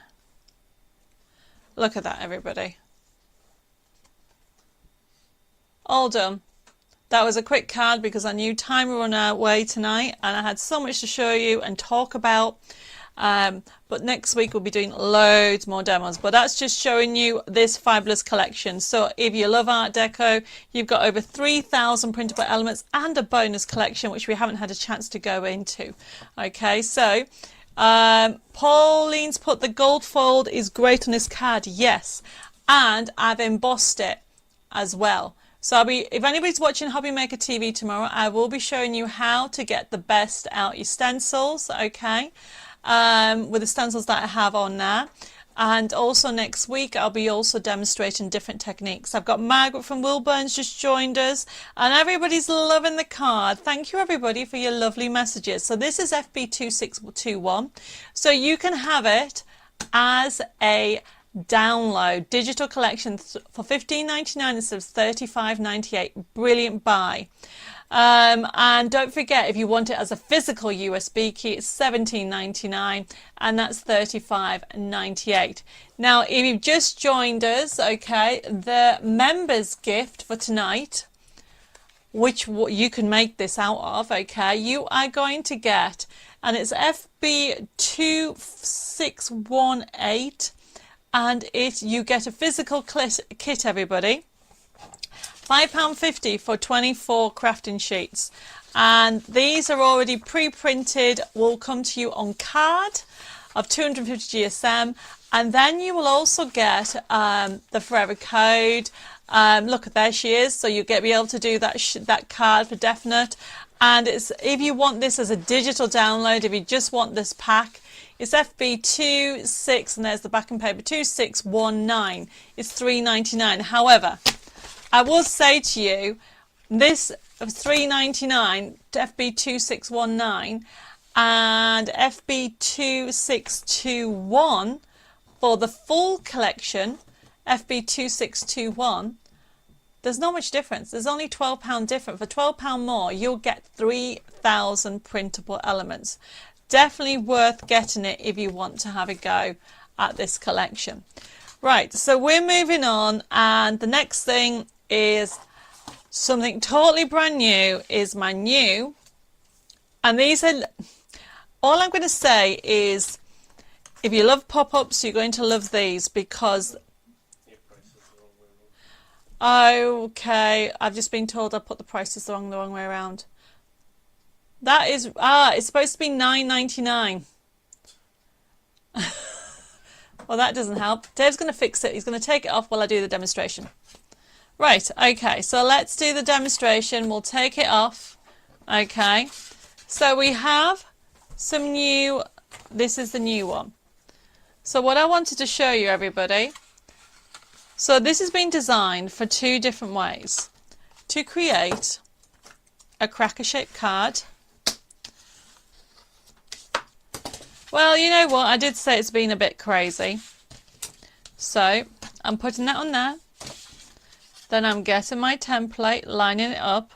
Look at that, everybody. All done. That was a quick card because I knew time would run away tonight and I had so much to show you and talk about. But next week we'll be doing loads more demos, but that's just showing you this fabulous collection. So if you love Art Deco, you've got over 3,000 printable elements and a bonus collection which we haven't had a chance to go into. Okay, so Pauline's put the gold fold is great on this card. Yes, and I've embossed it as well. So if anybody's watching Hobby Maker TV tomorrow, I will be showing you how to get the best out your stencils, okay, with the stencils that I have on there. And also next week, I'll be also demonstrating different techniques. I've got Margaret from Wilburn's just joined us, and everybody's loving the card. Thank you, everybody, for your lovely messages. So this is FB2621. So you can have it as a download digital collection for $15.99 instead of $35.98. Brilliant buy. And don't forget, if you want it as a physical USB key, it's $17.99 and that's $35.98. Now if you've just joined us, okay, the members gift for tonight, which you can make this out of, okay, you are going to get, and it's FB2618, and you get a physical kit, everybody. £5.50 for 24 crafting sheets, and these are already pre-printed, will come to you on card of 250 GSM, and then you will also get the forever code. Look, there she is, so you'll be able to do that card for definite. And if you want this as a digital download, if you just want this pack, it's FB26, and there's the backing paper, 2619. It's $3.99. However, I will say to you, this of $3.99 to FB2619 and FB2621 for the full collection, FB2621, there's not much difference. There's only £12 different. For £12 more, you'll get 3,000 printable elements. Definitely worth getting it if you want to have a go at this collection. Right, so we're moving on, and the next thing is something totally brand new, is my new, and these are, all I'm going to say is, if you love pop-ups, you're going to love these, because okay, I've just been told I put the prices the wrong way around. That is, it's supposed to be $9.99. Well, that doesn't help. Dave's going to fix it. He's going to take it off while I do the demonstration. Right, okay, so let's do the demonstration. We'll take it off. Okay, so we have some new, this is the new one. So what I wanted to show you, everybody, so this has been designed for two different ways. To create a cracker shaped card. Well, you know what, I did say it's been a bit crazy. So I'm putting that on there. Then I'm getting my template, lining it up.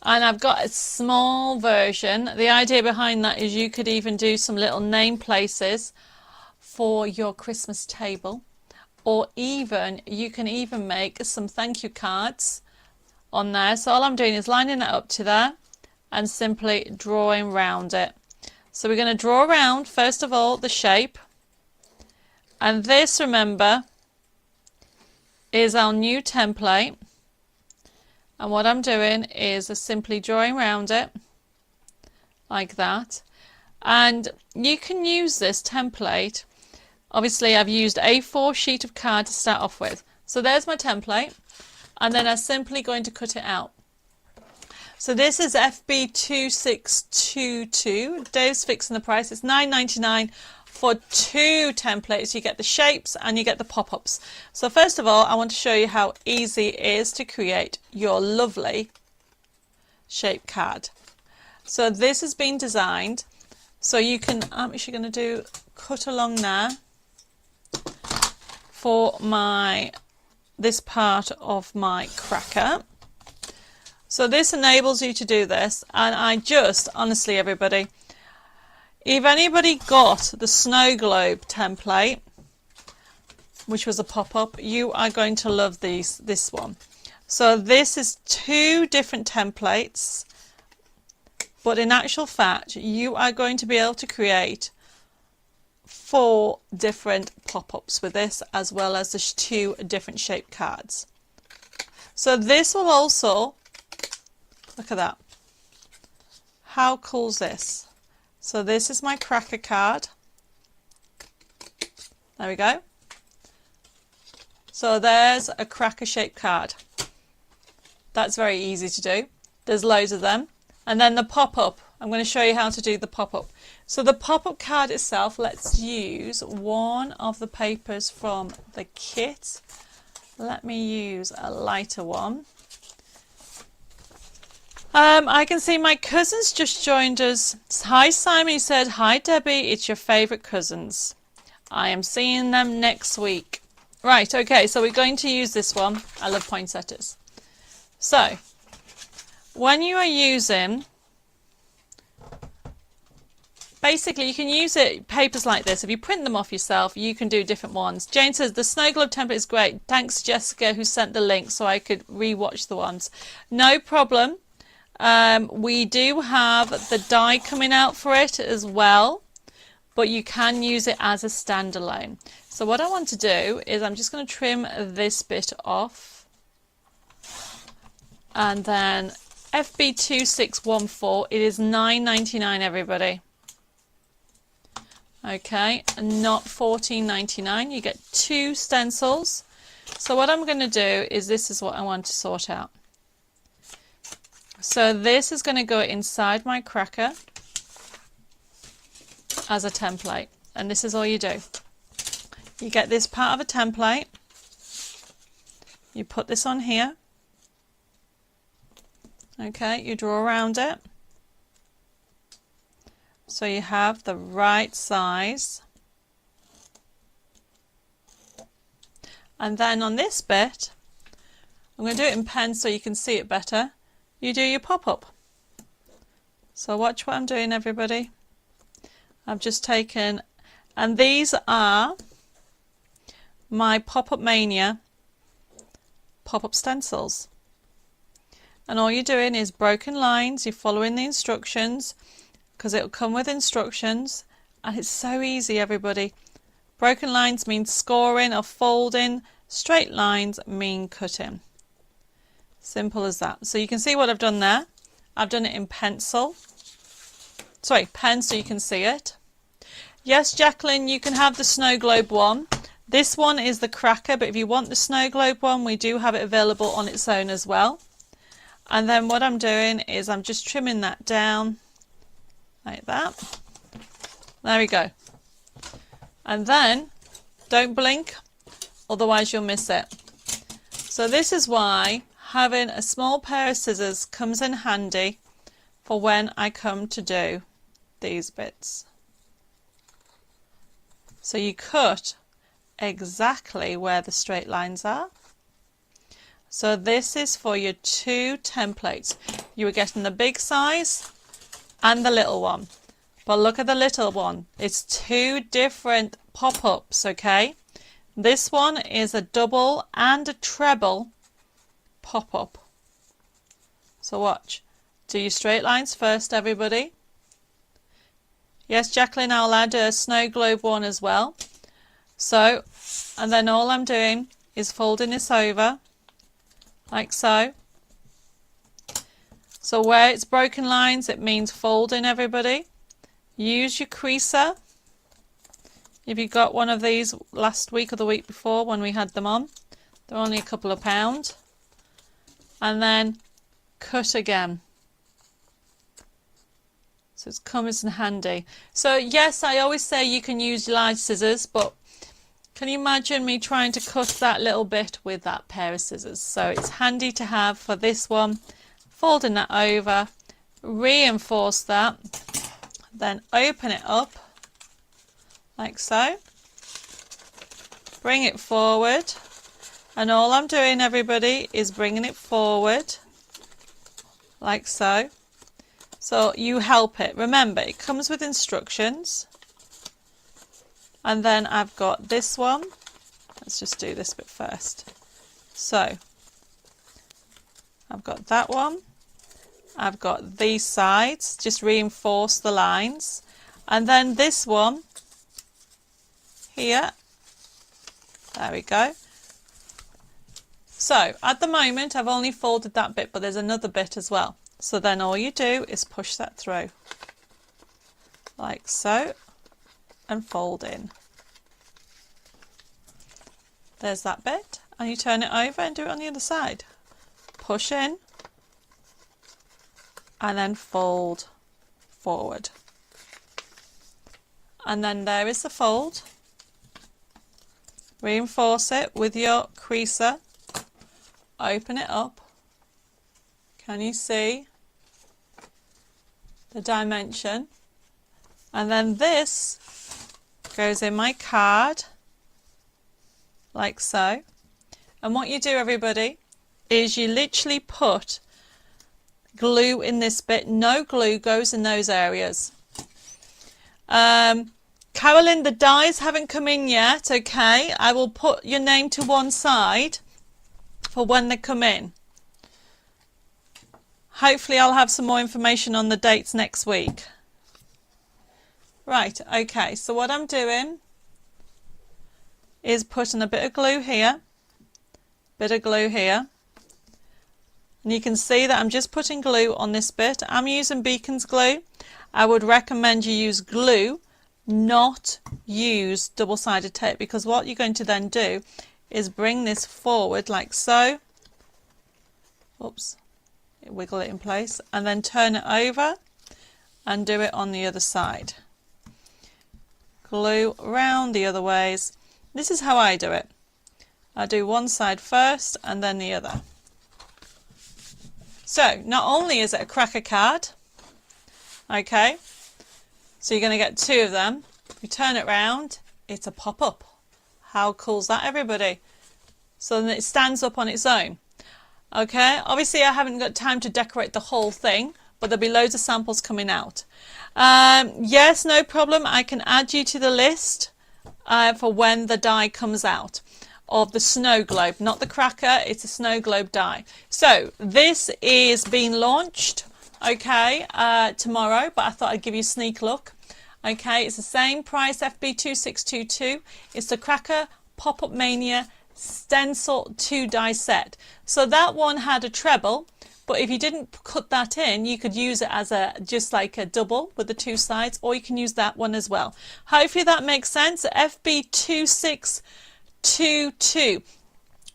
And I've got a small version. The idea behind that is you could even do some little name places for your Christmas table. Or even, you can even make some thank you cards on there. So all I'm doing is lining that up to there and simply drawing around it. So we're going to draw around, first of all, the shape. And this, remember, is our new template. And what I'm doing is simply drawing around it like that. And you can use this template. Obviously, I've used a A4 sheet of card to start off with. So there's my template. And then I'm simply going to cut it out. So this is FB2622. Dave's fixing the price. It's $9.99 for two templates. You get the shapes and you get the pop-ups. So first of all, I want to show you how easy it is to create your lovely shape card. So this has been designed so you can, I'm actually going to do cut along there for this part of my cracker. So this enables you to do this, and I just, honestly everybody, If anybody got the snow globe template, which was a pop-up, you are going to love this one. So this is 2 different templates, but in actual fact you are going to be able to create 4 different pop-ups with this, as well as the 2 different shaped cards. So this will also, look at that, how cool is this? So this is my cracker card. There we go. So there's a cracker shaped card. That's very easy to do. There's loads of them. And then the pop-up, I'm going to show you how to do the pop-up. So the pop-up card itself, let's use one of the papers from the kit. Let me use a lighter one. I can see my cousins just joined us. Hi Simon, he said, hi Debbie, it's your favourite cousins. I am seeing them next week. Right, okay, so we're going to use this one. I love poinsettias. So, when you are using, basically you can use it, papers like this. If you print them off yourself, you can do different ones. Jane says, the snow globe template is great. Thanks Jessica who sent the link so I could re-watch the ones. No problem. We do have the die coming out for it as well, but you can use it as a standalone. So what I want to do is I'm just going to trim this bit off, and then FB2614, it is $9.99 everybody. Okay, and not $14.99. You get 2 stencils. So what I'm going to do is, this is what I want to sort out. So this is going to go inside my cracker as a template, and this is all you do. You get this part of a template, you put this on here, okay, you draw around it so you have the right size, and then on this bit, I'm going to do it in pen so you can see it better, you do your pop-up. So watch what I'm doing everybody. I've just taken, and these are my Pop-Up Mania pop-up stencils, and all you're doing is broken lines, you're following the instructions because it'll come with instructions, and it's so easy everybody. Broken lines mean scoring or folding, straight lines mean cutting. Simple as that. So you can see what I've done there. I've done it in pen so you can see it. Yes Jacqueline, you can have the snow globe one. This one is the cracker, but if you want the snow globe one, we do have it available on its own as well. And then what I'm doing is I'm just trimming that down like that. There we go. And then don't blink, otherwise you'll miss it. So this is why having a small pair of scissors comes in handy for when I come to do these bits. So you cut exactly where the straight lines are. So this is for your 2 templates. You were getting the big size and the little one, but look at the little one. It's 2 different pop-ups, okay? This one is a double and a treble pop-up. So watch. Do your straight lines first everybody. Yes Jacqueline, I'll add a snow globe one as well. So, and then all I'm doing is folding this over like so. So where it's broken lines, it means folding everybody. Use your creaser. If you got one of these last week or the week before when we had them on, they're only a couple of pounds. And then cut again. So it's comes in handy. So yes, I always say you can use large scissors, but can you imagine me trying to cut that little bit with that pair of scissors? So it's handy to have for this one. Folding that over, reinforce that, then open it up like so. Bring it forward, and all I'm doing everybody is bringing it forward like so. So you help it. Remember, it comes with instructions. And then I've got this one. Let's just do this bit first. So I've got that one. I've got these sides, just reinforce the lines. And then this one here. There we go. So at the moment I've only folded that bit, but there's another bit as well. So then all you do is push that through like so and fold in. There's that bit, and you turn it over and do it on the other side. Push in and then fold forward. And then there is the fold. Reinforce it with your creaser. Open it up. Can you see the dimension? And then this goes in my card like so. And what you do, everybody, is you literally put glue in this bit. No glue goes in those areas. Carolyn, the dies haven't come in yet. Okay, I will put your name to one side for when they come in. Hopefully I'll have some more information on the dates next week. Right, okay, so what I'm doing is putting a bit of glue here, bit of glue here, and you can see that I'm just putting glue on this bit. I'm using Beacon's glue. I would recommend you use glue, not use double-sided tape, because what you're going to then do is bring this forward like so. Oops, wiggle it in place, and then turn it over and do it on the other side. Glue round the other ways. This is how I do it. I do one side first and then the other. So not only is it a cracker card, okay, so you're going to get two of them. You turn it round, it's a pop-up. How cool is that, everybody? So then it stands up on its own. Okay, obviously I haven't got time to decorate the whole thing, but there'll be loads of samples coming out. Yes, no problem. I can add you to the list for when the die comes out of the snow globe, not the cracker, it's a snow globe die. So this is being launched, okay, tomorrow, but I thought I'd give you a sneak look. Okay, it's the same price, FB2622. It's the Cracker Pop-Up Mania Stencil 2 die set. So that one had a treble, but if you didn't cut that in, you could use it as a just like a double with the two sides, or you can use that one as well. Hopefully that makes sense. FB2622.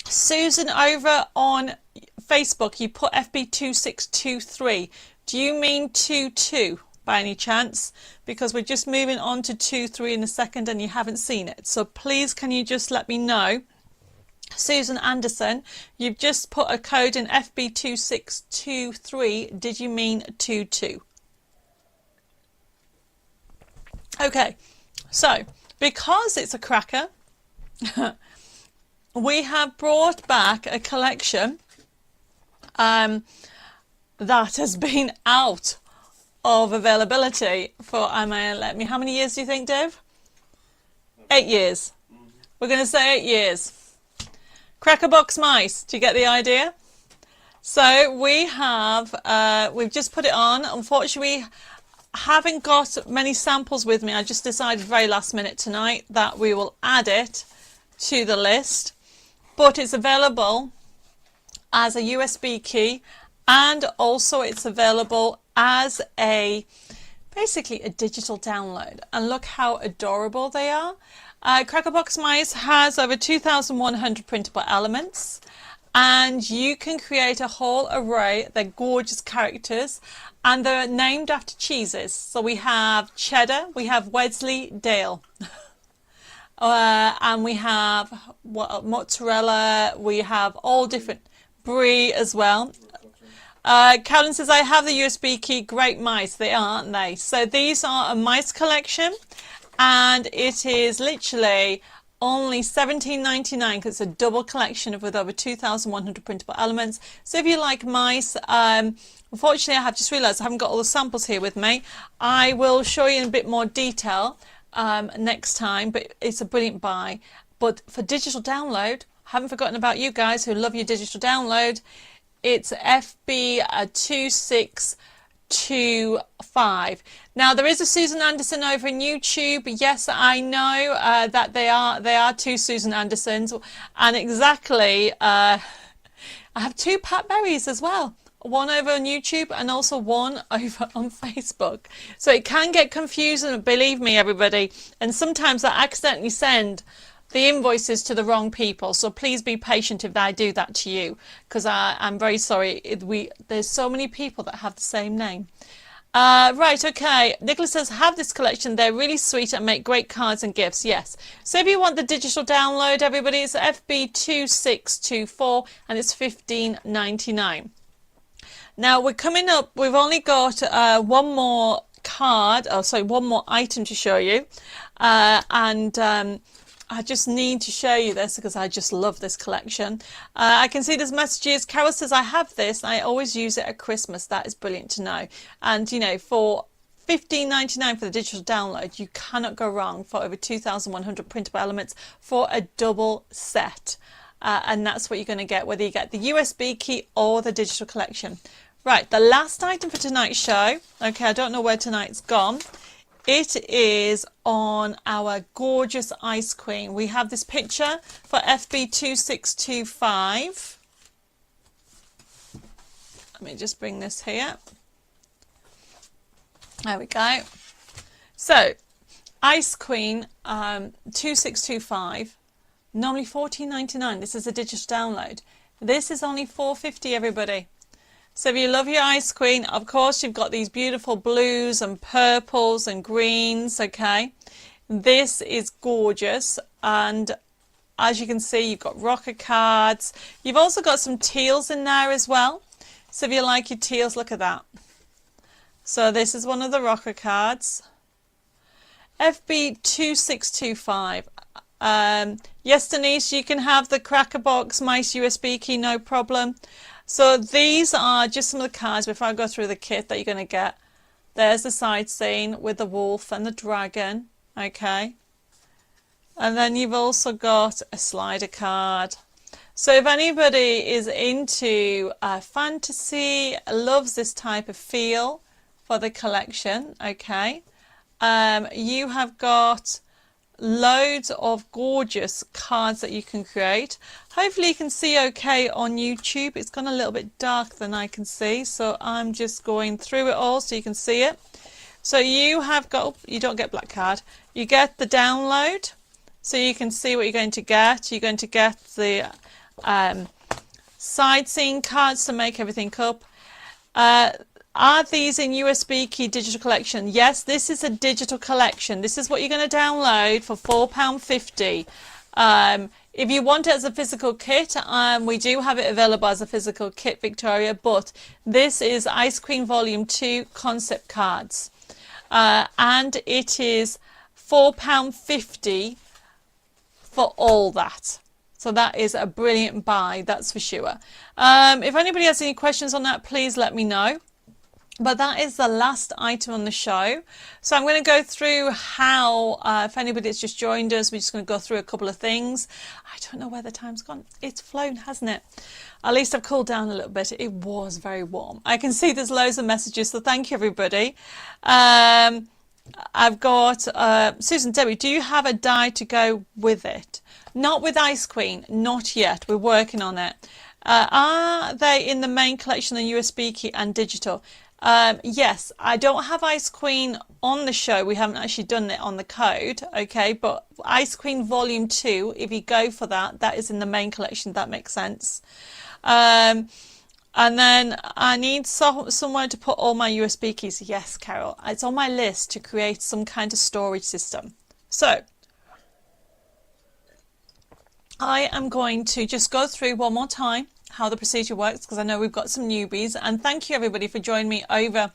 Susan over on Facebook, you put FB2623. Do you mean 22 by any chance? Because we're just moving on to 23 in a second and you haven't seen it. So please can you just let me know. Susan Anderson, you've just put a code in FB2623. Did you mean 22? Okay, so because it's a cracker, we have brought back a collection that has been out of availability for, how many years do you think, Dave? 8 years. We're going to say 8 years. Crackerbox mice, do you get the idea? So we have, we've just put it on. Unfortunately, we haven't got many samples with me. I just decided very last minute tonight that we will add it to the list. But it's available as a USB key, and also it's available as basically a digital download. And look how adorable they are. Crackerbox Mice has over 2,100 printable elements, and you can create a whole array. They're gorgeous characters, and they're named after cheeses. So we have cheddar, we have Wensleydale, and we have mozzarella, we have all different brie as well. Calvin says, I have the USB key. Great mice, they are, aren't they? So these are a mice collection, and it is literally only $17.99 because it's a double collection of with over 2,100 printable elements. So if you like mice, unfortunately I have just realized I haven't got all the samples here with me. I will show you in a bit more detail next time, but it's a brilliant buy. But for digital download, I haven't forgotten about you guys who love your digital download. It's FB2625. Now there is a Susan Anderson over in YouTube. Yes, I know that they are two Susan Andersons, and exactly I have two Pat Berries as well. One over on YouTube and also one over on Facebook. So it can get confusing, believe me, everybody. And sometimes I accidentally send the invoices to the wrong people, so please be patient if I do that to you, because I'm very sorry. There's so many people that have the same name. Right, okay. Nicholas says, have this collection. They're really sweet and make great cards and gifts. Yes. So if you want the digital download, everybody, it's FB2624 and it's $15.99. Now we're coming up. We've only got one more card. Oh, sorry, one more item to show you, I just need to show you this because I just love this collection. I can see there's messages. Carol says, I have this. I always use it at Christmas. That is brilliant to know. And, you know, for $15.99 for the digital download, you cannot go wrong for over 2,100 printable elements for a double set. And that's what you're going to get, whether you get the USB key or the digital collection. Right, the last item for tonight's show. Okay, I don't know where tonight's gone. It is on our gorgeous Ice Queen. We have this picture for FB2625. Let me just bring this here. There we go. So, Ice Queen 2625, normally $14.99. This is a digital download. This is only $4.50, everybody. So if you love your Ice Queen, of course you've got these beautiful blues and purples and greens, okay? This is gorgeous, and as you can see, you've got rocker cards. You've also got some teals in there as well. So if you like your teals, look at that. So this is one of the rocker cards. FB2625. Yes, Denise, you can have the Crackerbox mice USB key, no problem. So these are just some of the cards before I go through the kit that you're going to get. There's the side scene with the wolf and the dragon, okay? And then you've also got a slider card. So if anybody is into fantasy, loves this type of feel for the collection, okay? You have got loads of gorgeous cards that you can create. Hopefully you can see okay on YouTube. It's gone a little bit dark than I can see, so I'm just going through it all so you can see it. So you have got, oh, you don't get black card, you get the download, so you can see what you're going to get. You're going to get the side scene cards to make everything up. Are these in USB key digital collection? Yes, this is a digital collection. This is what you're going to download for £4.50. If you want it as a physical kit, we do have it available as a physical kit, Victoria, but this is Ice Queen Volume 2 concept cards. And it is £4.50 for all that. So that is a brilliant buy, that's for sure. If anybody has any questions on that, please let me know. But that is the last item on the show. So I'm going to go through how, if anybody's just joined us, we're just going to go through a couple of things. I don't know where the time's gone. It's flown, hasn't it? At least I've cooled down a little bit. It was very warm. I can see there's loads of messages, so thank you, everybody. I've got Susan, Debbie, do you have a die to go with it? Not with Ice Queen, not yet. We're working on it. Are they in the main collection, the USB key and digital? Yes, I don't have Ice Queen on the show. We haven't actually done it on the code, okay? But Ice Queen Volume 2, if you go for that, that is in the main collection. That makes sense. And then I need somewhere to put all my USB keys. Yes, Carol, it's on my list to create some kind of storage system. So I am going to just go through one more time how the procedure works, because I know we've got some newbies, and thank you everybody for joining me over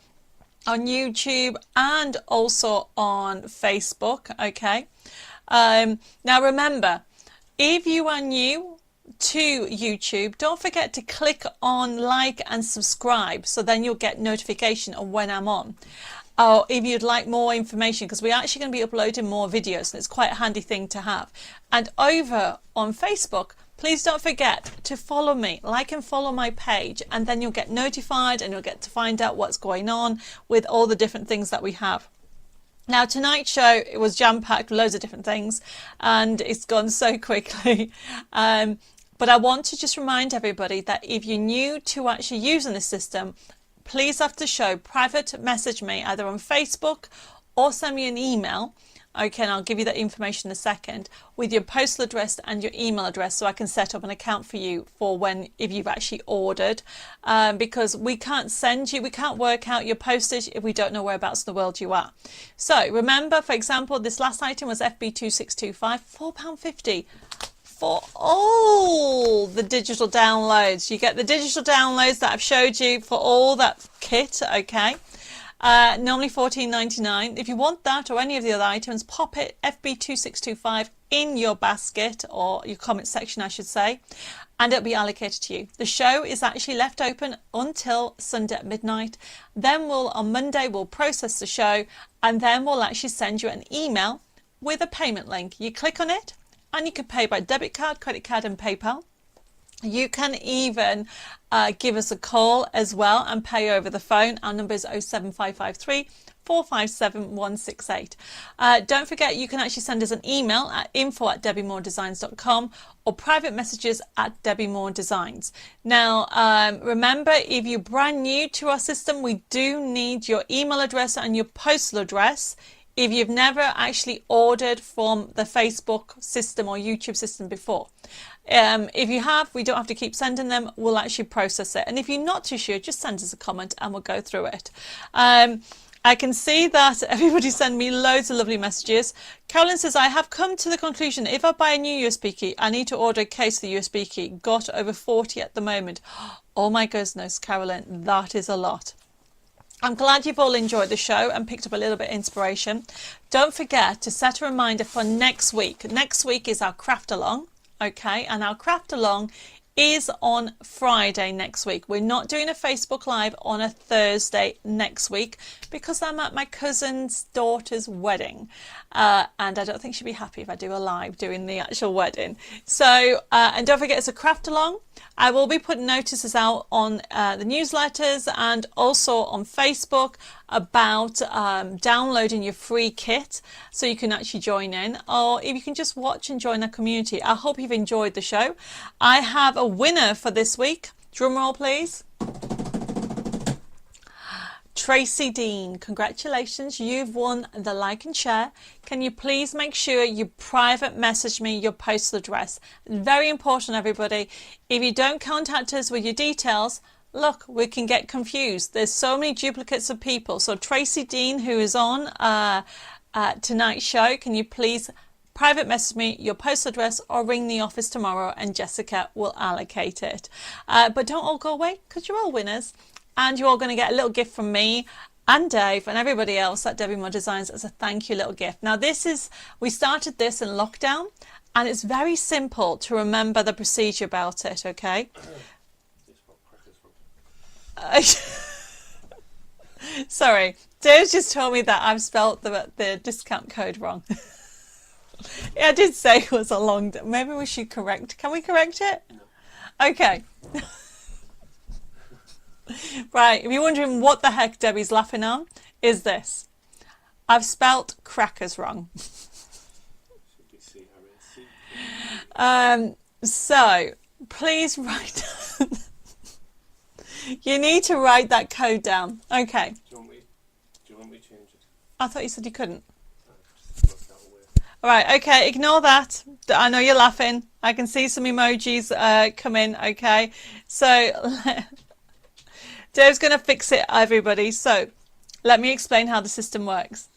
on YouTube and also on Facebook, okay? Now remember, if you are new to YouTube, don't forget to click on like and subscribe, so then you'll get notification of when I'm on. Or if you'd like more information, because we're actually going to be uploading more videos, and it's quite a handy thing to have. And over on Facebook, please don't forget to follow me, like and follow my page, and then you'll get notified and you'll get to find out what's going on with all the different things that we have. Now, tonight's show, it was jam-packed with loads of different things, and it's gone so quickly. But I want to just remind everybody that if you're new to actually using the system, please after the show, private message me either on Facebook or send me an email. Okay, and I'll give you that information in a second, with your postal address and your email address, so I can set up an account for you for if you've actually ordered, because we can't work out your postage if we don't know whereabouts in the world you are. So remember, for example, this last item was FB2625, £4.50 for all the digital downloads. You get the digital downloads that I've showed you for all that kit, okay? Normally $14.99. If you want that or any of the other items, pop it FB2625 in your basket, or your comment section I should say, and it'll be allocated to you. The show is actually left open until Sunday at midnight. Then on Monday we'll process the show, and then we'll actually send you an email with a payment link. You click on it and you can pay by debit card, credit card and PayPal. You can even give us a call as well and pay over the phone. Our number is 07553 457 168. Don't forget, you can actually send us an email at info@debbimoredesigns.com or private messages at Debbi More Designs. Now, remember, if you're brand new to our system, we do need your email address and your postal address. If you've never actually ordered from the Facebook system or YouTube system before. If you have, we don't have to keep sending them. We'll actually process it. And if you're not too sure, just send us a comment and we'll go through it. I can see that everybody sent me loads of lovely messages. Carolyn says, I have come to the conclusion, if I buy a new USB key, I need to order a case of the USB key. Got over 40 at the moment. Oh my goodness, Carolyn, that is a lot. I'm glad you've all enjoyed the show and picked up a little bit of inspiration. Don't forget to set a reminder for next week. Next week is our craft along, okay? And our craft along is on Friday next week. We're not doing a Facebook Live on a Thursday next week because I'm at my cousin's daughter's wedding. And I don't think she'd be happy if I do a live doing the actual wedding. So, and don't forget, it's a craft along. I will be putting notices out on the newsletters and also on Facebook about downloading your free kit so you can actually join in, or if you can just watch and join our community. I hope you've enjoyed the show. I have a winner for this week. Drum roll, please. Tracy Dean, congratulations, you've won the like and share. Can you please make sure you private message me your postal address? Very important, everybody. If you don't contact us with your details, look, we can get confused. There's so many duplicates of people. So Tracy Dean, who is on tonight's show, can you please private message me your postal address or ring the office tomorrow and Jessica will allocate it. But don't all go away, because you're all winners. And you're all going to get a little gift from me and Dave and everybody else at Debbi More Designs as a thank you little gift. Now we started this in lockdown, and it's very simple to remember the procedure about it, okay? Sorry, Dave just told me that I've spelt the discount code wrong. Yeah, I did say it was a long, maybe we should correct. Can we correct it? Okay. Right, if you're wondering what the heck Debbie's laughing on, is this. I've spelt crackers wrong. So, please write you need to write that code down. Okay. Do you want me to change it? I thought you said you couldn't. Alright, okay, ignore that. I know you're laughing. I can see some emojis come in, okay? So, Dave's going to fix it, everybody. So, let me explain how the system works.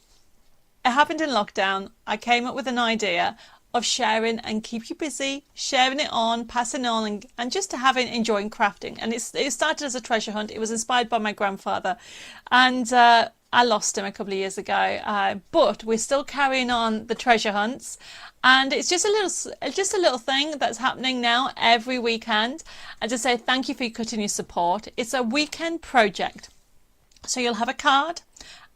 It happened in lockdown. I came up with an idea of sharing and keep you busy, sharing it on, passing on, and just to enjoying crafting. And it started as a treasure hunt. It was inspired by my grandfather, and I lost him a couple of years ago, but we're still carrying on the treasure hunts, and it's just a little thing that's happening now every weekend. And to say thank you for your continued support. It's a weekend project, so you'll have a card,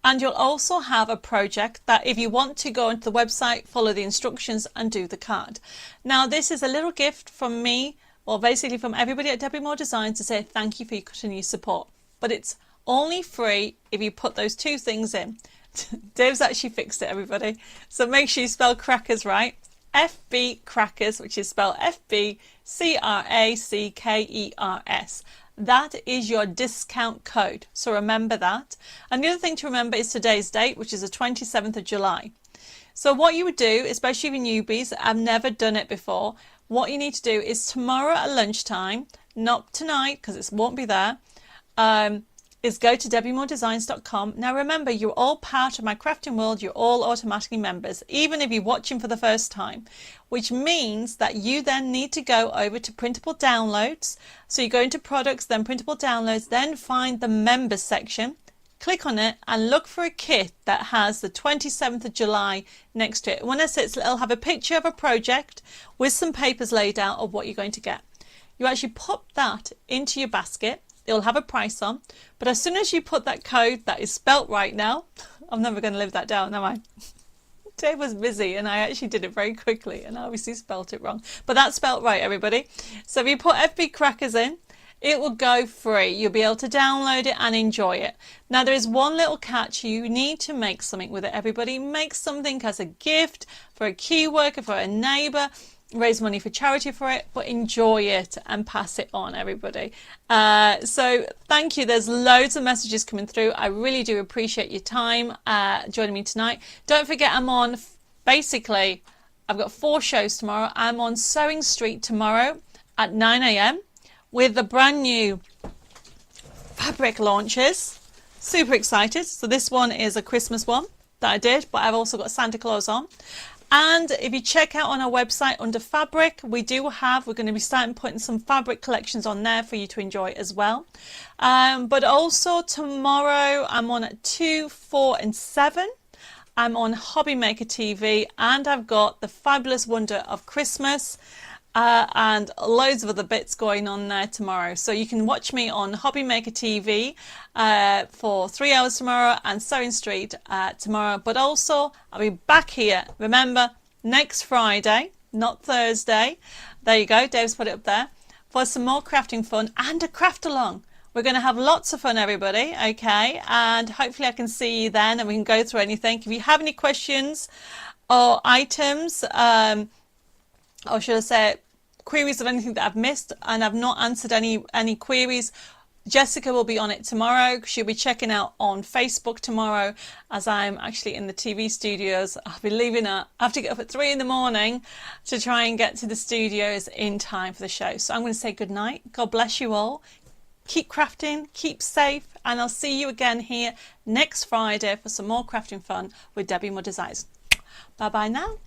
and you'll also have a project that if you want to go into the website, follow the instructions and do the card. Now this is a little gift from me, or basically from everybody at Debbi Designs, to say thank you for your continued support. But it's only free if you put those two things in. Dave's actually fixed it, everybody. So make sure you spell crackers right. FB Crackers, which is spelled FBCRACKERS. That is your discount code. So remember that. And the other thing to remember is today's date, which is the 27th of July. So what you would do, especially for newbies that have never done it before, what you need to do is tomorrow at lunchtime, not tonight because it won't be there, is go to debbimoredesigns.com. Now remember, you're all part of my crafting world. You're all automatically members, even if you're watching for the first time, which means that you then need to go over to printable downloads. So you go into products, then printable downloads, then find the members section, click on it and look for a kit that has the 27th of July next to it. When I say it'll have a picture of a project with some papers laid out of what you're going to get. You actually pop that into your basket. It'll have a price on, but as soon as you put that code that is spelt right now, I'm never going to live that down, am I? Dave was busy and I actually did it very quickly and I obviously spelt it wrong, but that's spelt right, everybody. So if you put FB Crackers in, it will go free. You'll be able to download it and enjoy it. Now there is one little catch. You need to make something with it, everybody. Make something as a gift for a key worker, for a neighbour. Raise money for charity for it, but enjoy it and pass it on, everybody. So thank you. There's loads of messages coming through. I really do appreciate your time joining me tonight. Don't forget, I'm on, basically I've got 4 shows tomorrow. I'm on Sewing Street tomorrow at 9 AM with the brand new fabric launches. Super excited. So this one is a Christmas one that I did, but I've also got Santa Claus on. And if you check out on our website under fabric, we're going to be starting putting some fabric collections on there for you to enjoy as well. But also tomorrow I'm on at 2, 4 and 7. I'm on Hobby Maker TV, and I've got the fabulous wonder of Christmas and loads of other bits going on there tomorrow. So you can watch me on Hobby Maker TV for 3 hours tomorrow, and Sewing Street tomorrow. But also I'll be back here, remember, next Friday, not Thursday. There you go, Dave's put it up there, for some more crafting fun and a craft along. We're going to have lots of fun, everybody, okay? And hopefully I can see you then and we can go through anything. If you have any questions or items, or should I say queries of anything that I've missed and I've not answered any queries, Jessica will be on it tomorrow. She'll be checking out on Facebook tomorrow, as I'm actually in the TV studios. I'll be leaving I have to get up at 3 in the morning to try and get to the studios in time for the show. So I'm going to say good night. God bless you all. Keep crafting, keep safe, and I'll see you again here next Friday for some more crafting fun with Debbi Designs. Bye bye now.